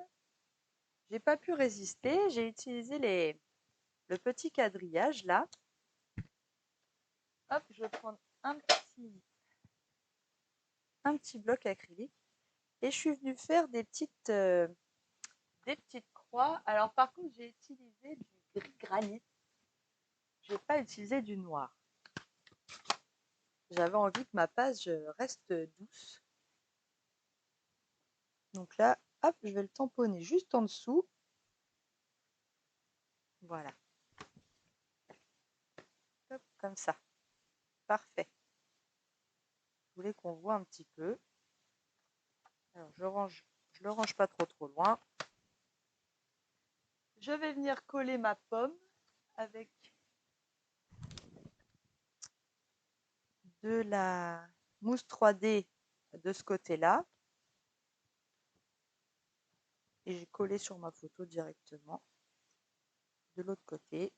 J'ai pas pu résister. J'ai utilisé le petit quadrillage là. Hop, je vais prendre un petit. un petit bloc acrylique et je suis venue faire des petites croix. Alors par contre, j'ai utilisé du gris granit. Je n'ai pas utilisé du noir. J'avais envie que ma page reste douce. Donc là, hop, je vais le tamponner juste en dessous. Voilà. Hop, comme ça. Parfait. Je voulais qu'on voit un petit peu. Alors je le range pas trop loin. Je vais venir coller ma pomme avec de la mousse 3D de ce côté-là. Et j'ai collé sur ma photo directement de l'autre côté.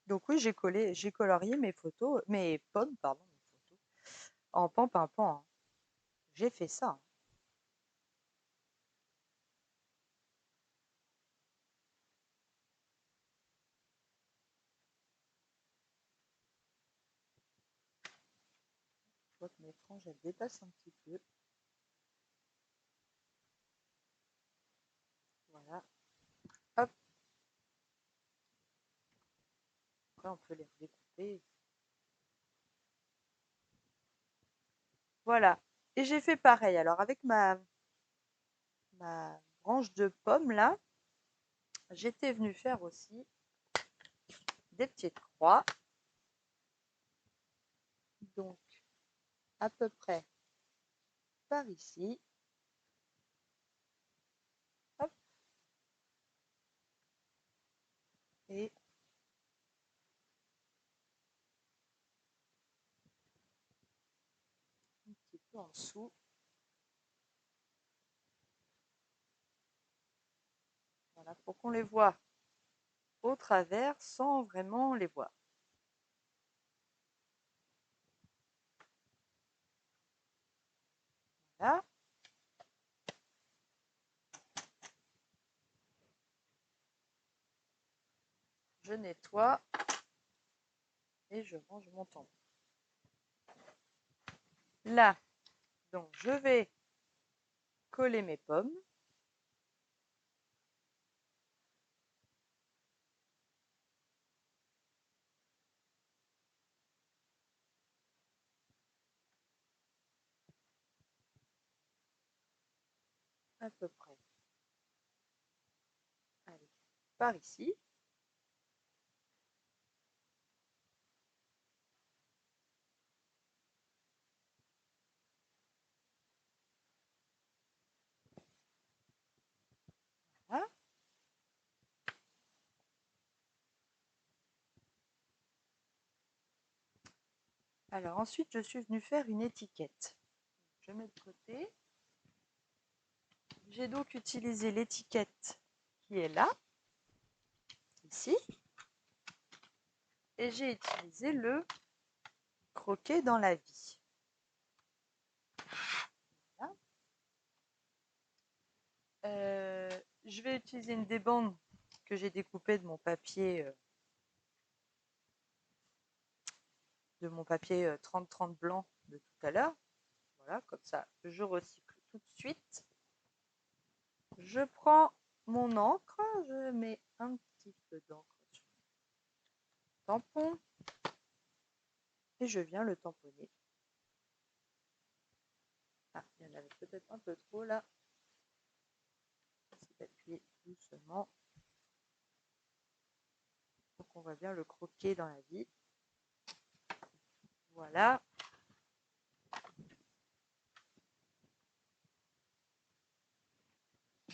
Donc oui, j'ai colorié mes photos, mes pommes, pardon, mes photos, en pan-pimpant, hein. J'ai fait ça, hein. Je vois que mes franges, elles dépassent un petit peu. Voilà. Hop. Après, on peut les redécouper. Voilà. Et j'ai fait pareil. Alors, avec ma branche de pomme, là, j'étais venue faire aussi des petites croix. Donc, à peu près par ici. Hop. Et un petit peu en dessous. Voilà, pour qu'on les voit au travers sans vraiment les voir. Voilà. Je nettoie et je range mon tampon. Là, donc je vais coller mes pommes. À peu près. Allez, par ici. Voilà. Alors ensuite, je suis venue faire une étiquette. Je mets de côté. J'ai donc utilisé l'étiquette qui est là, ici. Et j'ai utilisé le croquet dans la vie. Voilà. Je vais utiliser une des bandes que j'ai découpée de mon papier 30-30 blanc de tout à l'heure. Voilà, comme ça, je recycle tout de suite. Je prends mon encre, je mets un petit peu d'encre sur le tampon et je viens le tamponner. Ah, il y en avait peut-être un peu trop là. C'est d'appuyer doucement pour qu'on voit bien le croquer dans la vie. Voilà.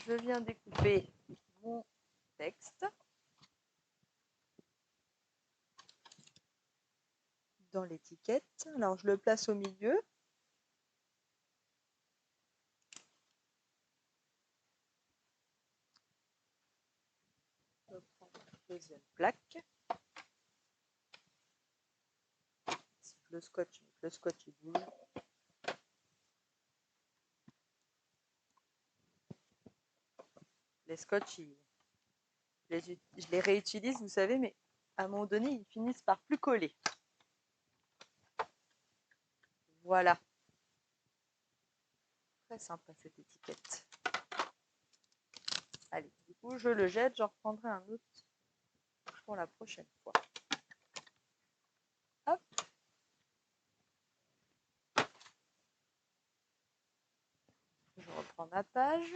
Je viens découper mon texte dans l'étiquette. Alors je le place au milieu. Je prends la deuxième plaque. Le scotch il bouge. Les scotch Je les réutilise, vous savez, mais à un moment donné, ils finissent par plus coller. Voilà. Très sympa cette étiquette. Allez, du coup, je le jette, j'en reprendrai un autre pour la prochaine fois. Hop. Je reprends ma page.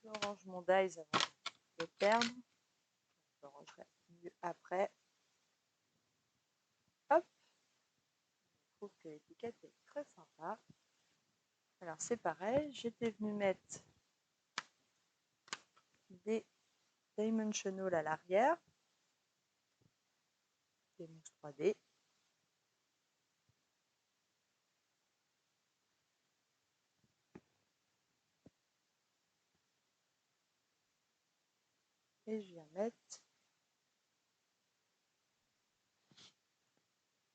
Je range mon dies avant de le perdre. Je le rangerai mieux après. Hop. Je trouve que l'étiquette est très sympa. Alors c'est pareil, j'étais venue mettre des dimensionals à l'arrière, des mousses 3D. Et je viens mettre,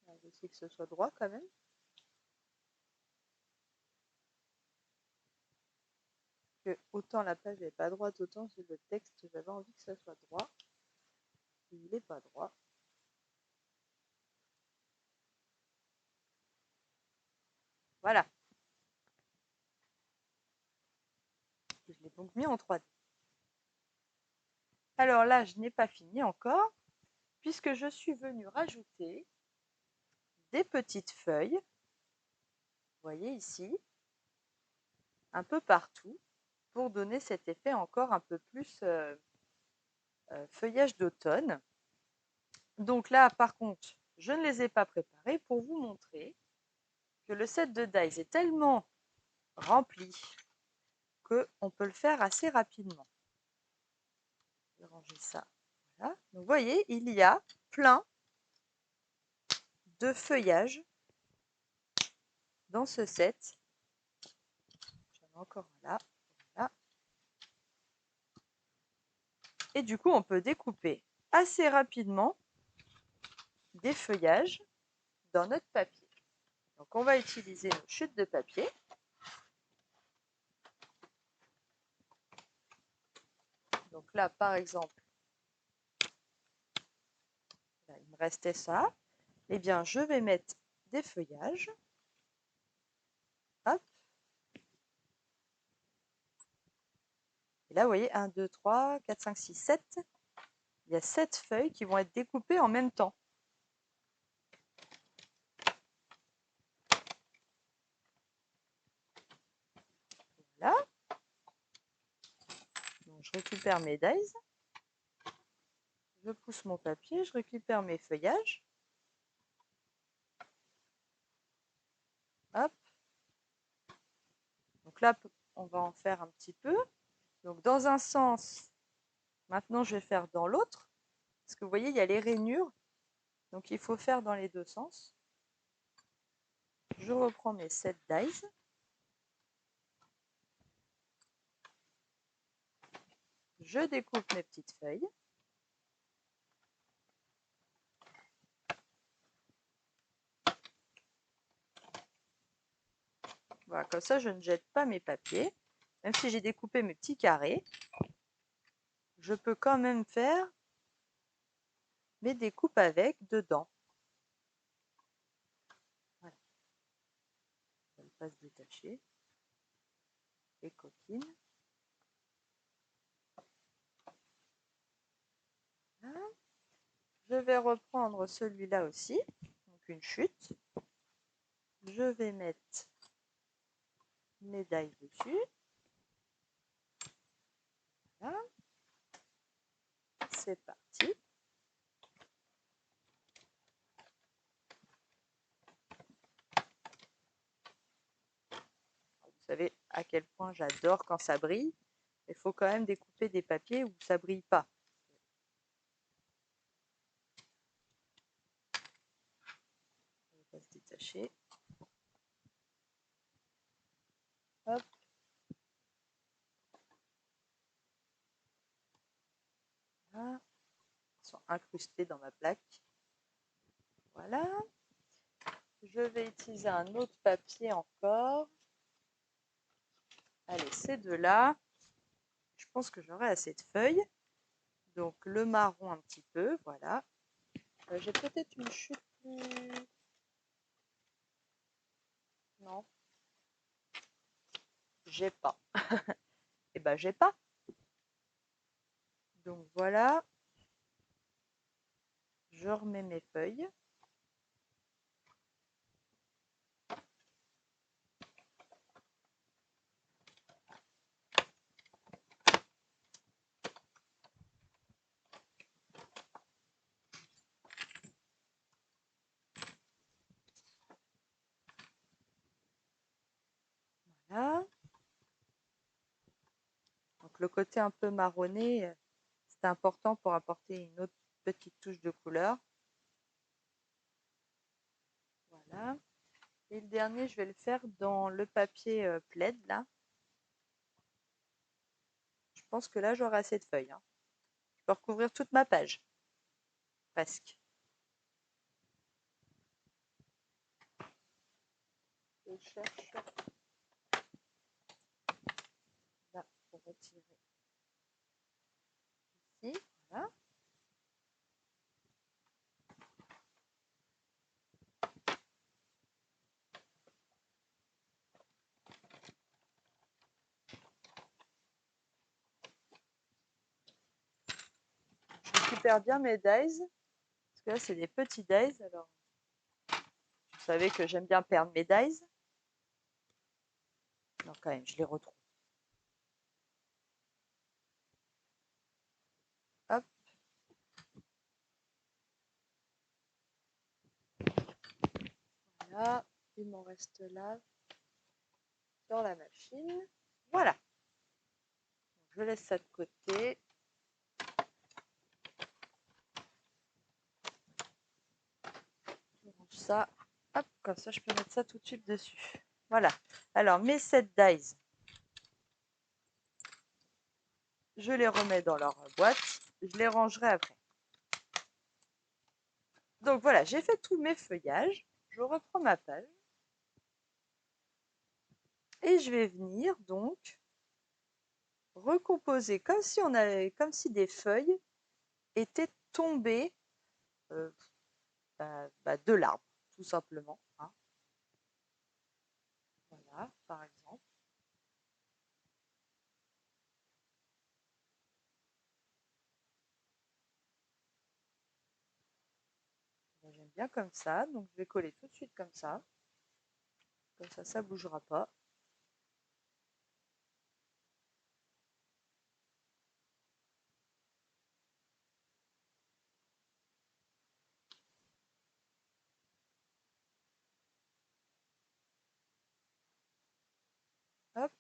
on va essayer que ce soit droit quand même. Que autant la page n'est pas droite, autant sur le texte, j'avais envie que ça soit droit. Et il n'est pas droit. Voilà. Je l'ai donc mis en 3D. Alors là, je n'ai pas fini encore, puisque je suis venue rajouter des petites feuilles, vous voyez ici, un peu partout, pour donner cet effet encore un peu plus feuillage d'automne. Donc là, par contre, je ne les ai pas préparés pour vous montrer que le set de dies est tellement rempli qu'on peut le faire assez rapidement. Je vais ranger ça. Voilà. Donc, vous voyez, il y a plein de feuillages dans ce set. J'en ai encore un là. Voilà. Et du coup, on peut découper assez rapidement des feuillages dans notre papier. Donc, on va utiliser nos chutes de papier. Donc là, par exemple, là, il me restait ça. Eh bien, je vais mettre des feuillages. Hop. Et là, vous voyez, 1, 2, 3, 4, 5, 6, 7. Il y a 7 feuilles qui vont être découpées en même temps. Voilà. Donc, je récupère mes dies. Je pousse mon papier, je récupère mes feuillages. Hop. Donc là, on va en faire un petit peu. Donc dans un sens, maintenant je vais faire dans l'autre. Parce que vous voyez, il y a les rainures. Donc il faut faire dans les deux sens. Je reprends mes 7 dies. Je découpe mes petites feuilles. Voilà, comme ça, je ne jette pas mes papiers. Même si j'ai découpé mes petits carrés, je peux quand même faire mes découpes avec dedans. Voilà. Ça ne pas se détacher. Les coquines. Voilà. Je vais reprendre celui-là aussi, donc une chute. Je vais mettre mes dies dessus. Voilà. C'est parti. Vous savez à quel point j'adore quand ça brille. Il faut quand même découper des papiers où ça ne brille pas. Ça ne va pas se détacher. Hop. Voilà. Ils sont incrustés dans ma plaque. Voilà. Je vais utiliser un autre papier encore. Allez, ces deux-là. pense que j'aurai assez de feuilles. Donc le marron un petit peu, voilà. J'ai peut-être une chute plus... Non, j'ai pas. Eh ben j'ai pas. Donc voilà. Je remets mes feuilles. Voilà. Donc le côté un peu marronné, c'est important pour apporter une autre petite touche de couleur. Voilà. Et le dernier, je vais le faire dans le papier plaid, là. Je pense que là, j'aurai assez de feuilles, hein. Je peux recouvrir toute ma page. Presque. Je cherche là pour retirer ici. Voilà. Je récupère bien mes dies. Parce que là, c'est des petits dies. Alors, vous savez que j'aime bien perdre mes dies. Non, quand même, je les retrouve. Hop. Voilà. Il m'en reste là sur la machine. Voilà. Je laisse ça de côté. Je range ça. Hop, comme ça, je peux mettre ça tout de suite dessus. Voilà. Alors, mes 7 dies, je les remets dans leur boîte. Je les rangerai après. Donc voilà, j'ai fait tous mes feuillages. Je reprends ma page. Et je vais venir donc recomposer comme si comme si des feuilles étaient tombées de l'arbre, tout simplement, hein. Voilà, par exemple. J'aime bien comme ça, donc je vais coller tout de suite comme ça. Comme ça ne bougera pas. Hop.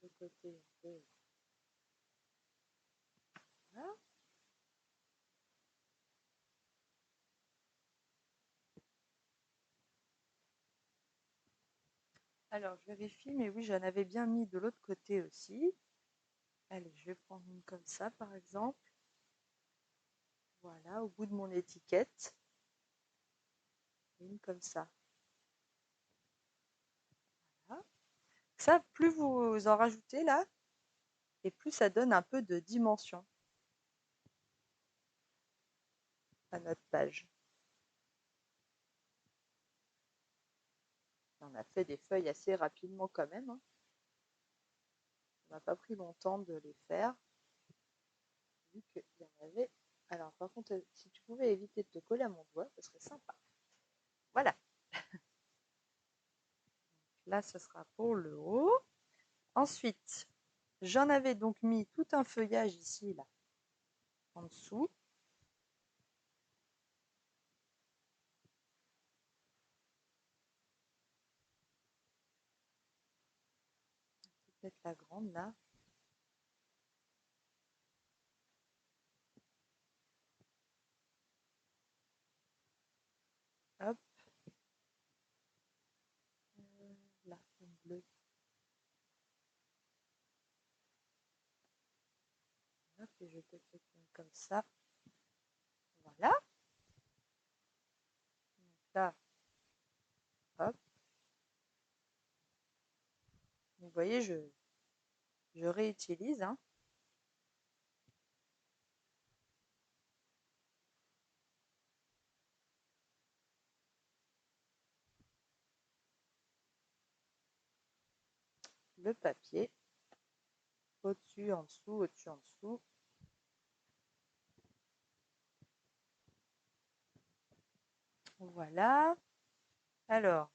Le côté un peu. Voilà. Alors, je vérifie, mais oui, j'en avais bien mis de l'autre côté aussi. Allez, je vais prendre une comme ça, par exemple. Voilà, au bout de mon étiquette. Une comme ça. Voilà. Ça, plus vous en rajoutez là, et plus ça donne un peu de dimension à notre page. On a fait des feuilles assez rapidement quand même, hein. Ça m'a pas pris longtemps de les faire, vu qu'il y en avait. Alors par contre, si tu pouvais éviter de te coller à mon doigt, ce serait sympa. Voilà. Là, ce sera pour le haut. Ensuite, j'en avais donc mis tout un feuillage ici, là, en dessous. Peut-être la grande, là. Hop. Là, en bleu. Hop, et je vais peut-être mettre une comme ça. Voilà. Donc là, hop. voyez, je réutilise, hein. Le papier. Au-dessus, en dessous, au-dessus, en dessous. Voilà. Alors,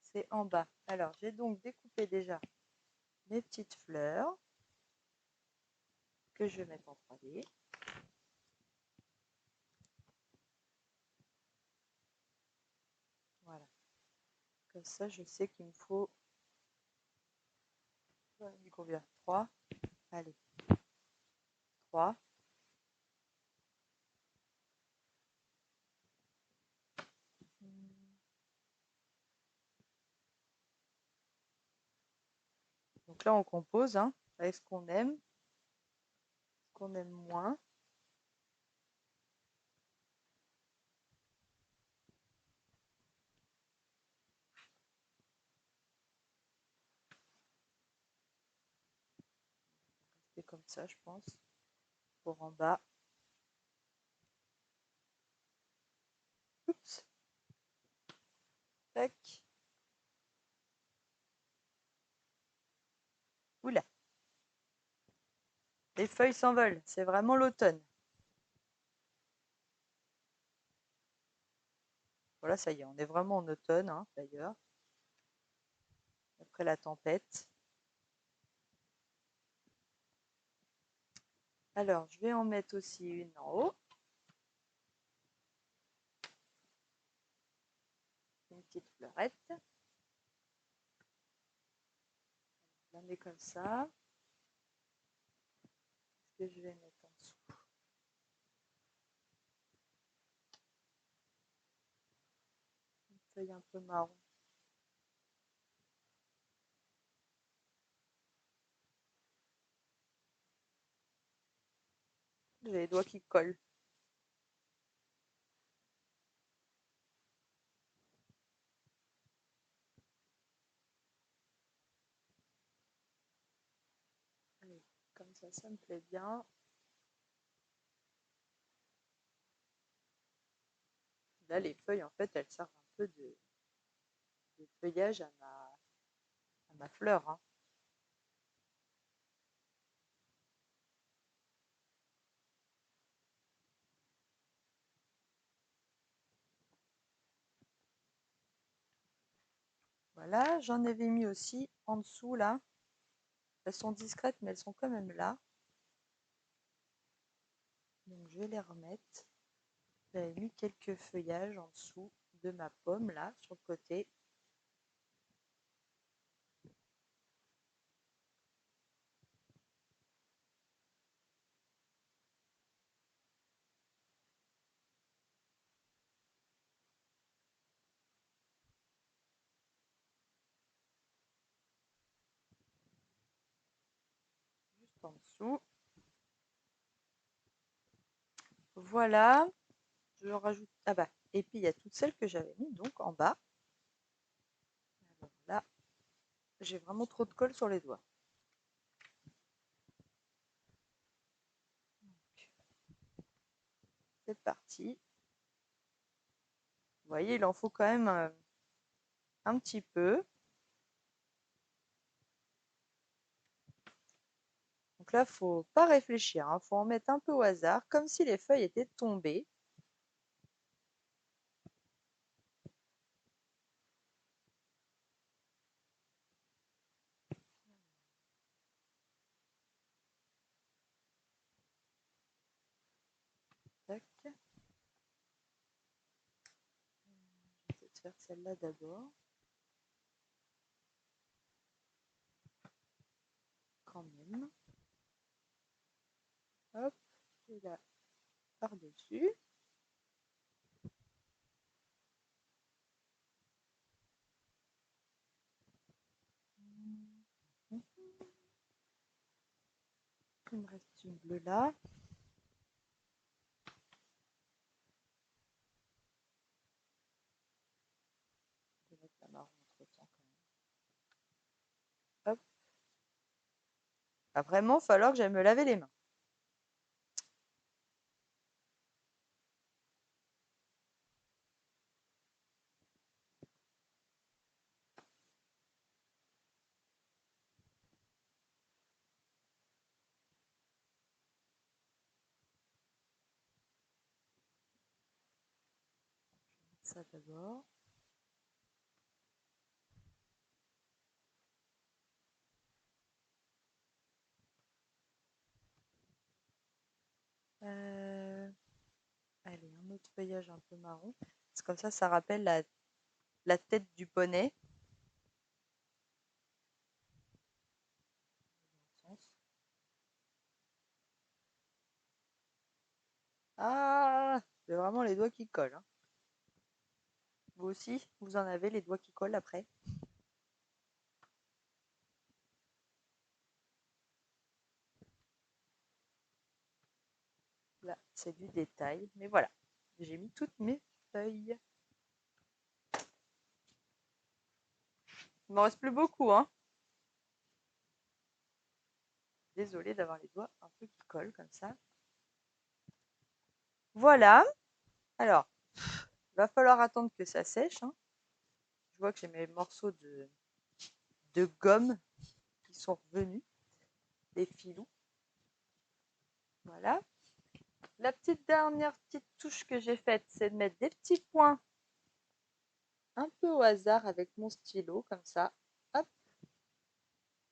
c'est en bas. Alors, j'ai donc découpé déjà mes petites fleurs que je vais mettre en 3D. Voilà. Comme ça, je sais qu'il me faut combien? 3. Allez, 3. Donc là, on compose, hein, avec ce qu'on aime moins. C'est comme ça, je pense, pour en bas. Oups. Tac. Oula. Les feuilles s'envolent. C'est vraiment l'automne. Voilà, ça y est, on est vraiment en automne, hein, d'ailleurs. Après la tempête. Alors, je vais en mettre aussi une en haut. Une petite fleurette. Je la mets comme ça. Qu'est-ce que je vais mettre en dessous? Une feuille un peu marron. J'ai les doigts qui collent. Allez, comme ça me plaît bien. Là, les feuilles, en fait, elles servent un peu de feuillage à ma fleur, hein. Voilà, j'en avais mis aussi en dessous, là. Elles sont discrètes, mais elles sont quand même là. Donc, je vais les remettre. J'avais mis quelques feuillages en dessous de ma pomme, là, sur le côté. Juste en dessous. Voilà. Je rajoute. Ah bah, et puis il y a toutes celles que j'avais mis donc en bas. Alors là, j'ai vraiment trop de colle sur les doigts. C'est parti. Vous voyez, il en faut quand même un petit peu. Donc là, il ne faut pas réfléchir, il faut en mettre un peu au hasard, comme si les feuilles étaient tombées. Tac. Je vais peut-être faire celle-là d'abord. Quand même. Hop, et là, par-dessus. Il me reste une bleue là. Je vais mettre la marron entre temps quand même. Hop. Va vraiment falloir que j'aille me laver les mains. Ça d'abord. Euh, Allez, un autre feuillage un peu marron. C'est comme ça rappelle la tête du poney. Ah, c'est vraiment les doigts qui collent, hein. Vous aussi, vous en avez les doigts qui collent après? Là, c'est du détail, mais voilà. J'ai mis toutes mes feuilles. Il m'en reste plus beaucoup, hein. Désolée d'avoir les doigts un peu qui collent comme ça. Voilà. Alors, il va falloir attendre que ça sèche, hein. Je vois que j'ai mes morceaux de gomme qui sont revenus, des filous. Voilà. La petite dernière petite touche que j'ai faite, c'est de mettre des petits points un peu au hasard avec mon stylo, comme ça. Hop,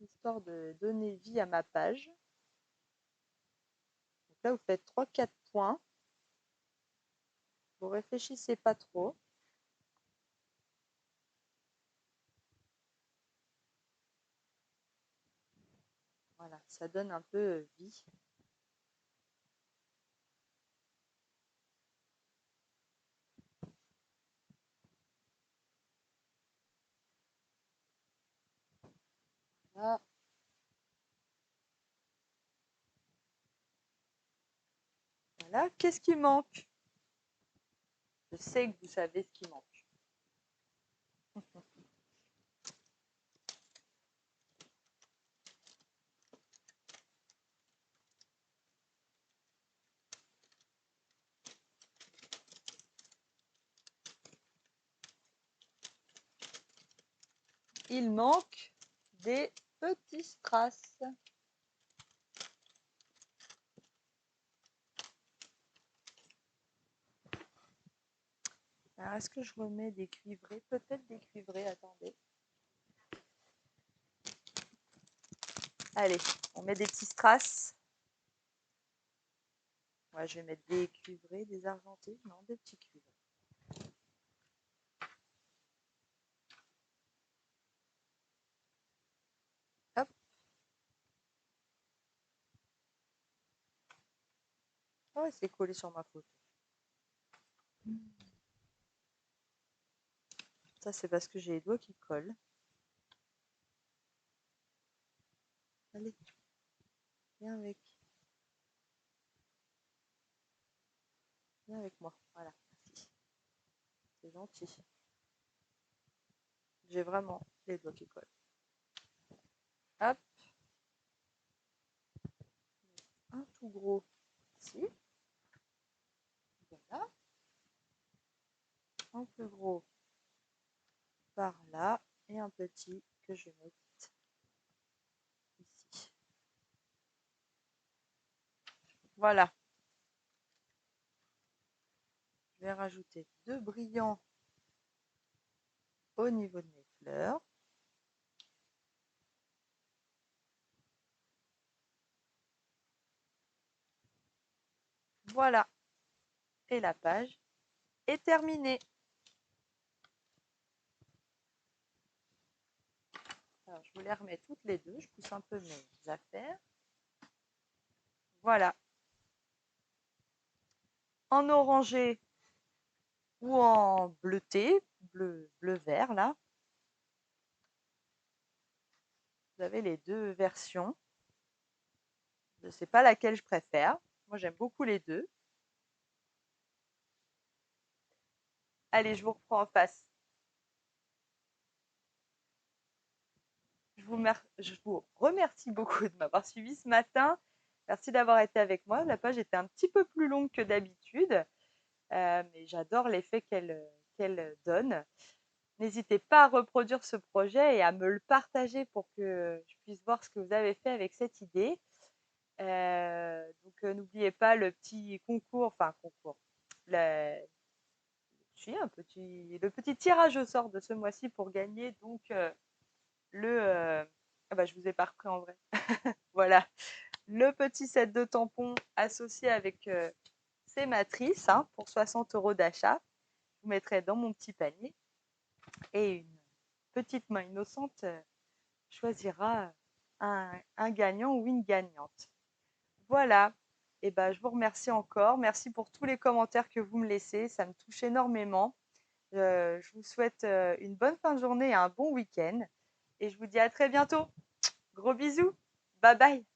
histoire de donner vie à ma page. Donc là, vous faites 3-4 points. Vous réfléchissez pas trop. Voilà, ça donne un peu vie. Voilà. Voilà. Qu'est-ce qui manque? Je sais que vous savez ce qui manque. Il manque des petits strass. Alors, est-ce que je remets des cuivrés? Peut-être des cuivrés, attendez. Allez, on met des petits strass. Ouais, je vais mettre des cuivrés, des argentés. Non, des petits cuivrés. Hop. Oh, c'est collé sur ma photo. Ça, c'est parce que j'ai les doigts qui collent. Allez, viens avec. Viens avec moi. Voilà, merci. C'est gentil. J'ai vraiment les doigts qui collent. Hop. Un tout gros ici. Voilà. Un plus gros par là. Et un petit que je vais mettre ici. Voilà. Je vais rajouter 2 brillants au niveau de mes fleurs. Voilà. Et la page est terminée. Alors, je vous les remets toutes les deux. Je pousse un peu mes affaires. Voilà. En orangé ou en bleuté, bleu-vert là. Vous avez les deux versions. Je ne sais pas laquelle je préfère. Moi, j'aime beaucoup les deux. Allez, je vous reprends en face. Je je vous remercie beaucoup de m'avoir suivi ce matin. Merci d'avoir été avec moi. La page était un petit peu plus longue que d'habitude, mais j'adore l'effet qu'elle donne. N'hésitez pas à reproduire ce projet et à me le partager pour que je puisse voir ce que vous avez fait avec cette idée. N'oubliez pas le petit concours, enfin concours, le, si, le petit tirage au sort de ce mois-ci pour gagner donc ah bah, je vous ai pas repris en vrai. Voilà, le petit set de tampons associé avec ces matrices hein, pour 60 € d'achat. Je vous mettrai dans mon petit panier et une petite main innocente choisira un gagnant ou une gagnante. Voilà. Et ben, je vous remercie encore. Merci pour tous les commentaires que vous me laissez. Ça me touche énormément. Je vous souhaite une bonne fin de journée et un bon week-end. Et je vous dis à très bientôt. Gros bisous. Bye bye.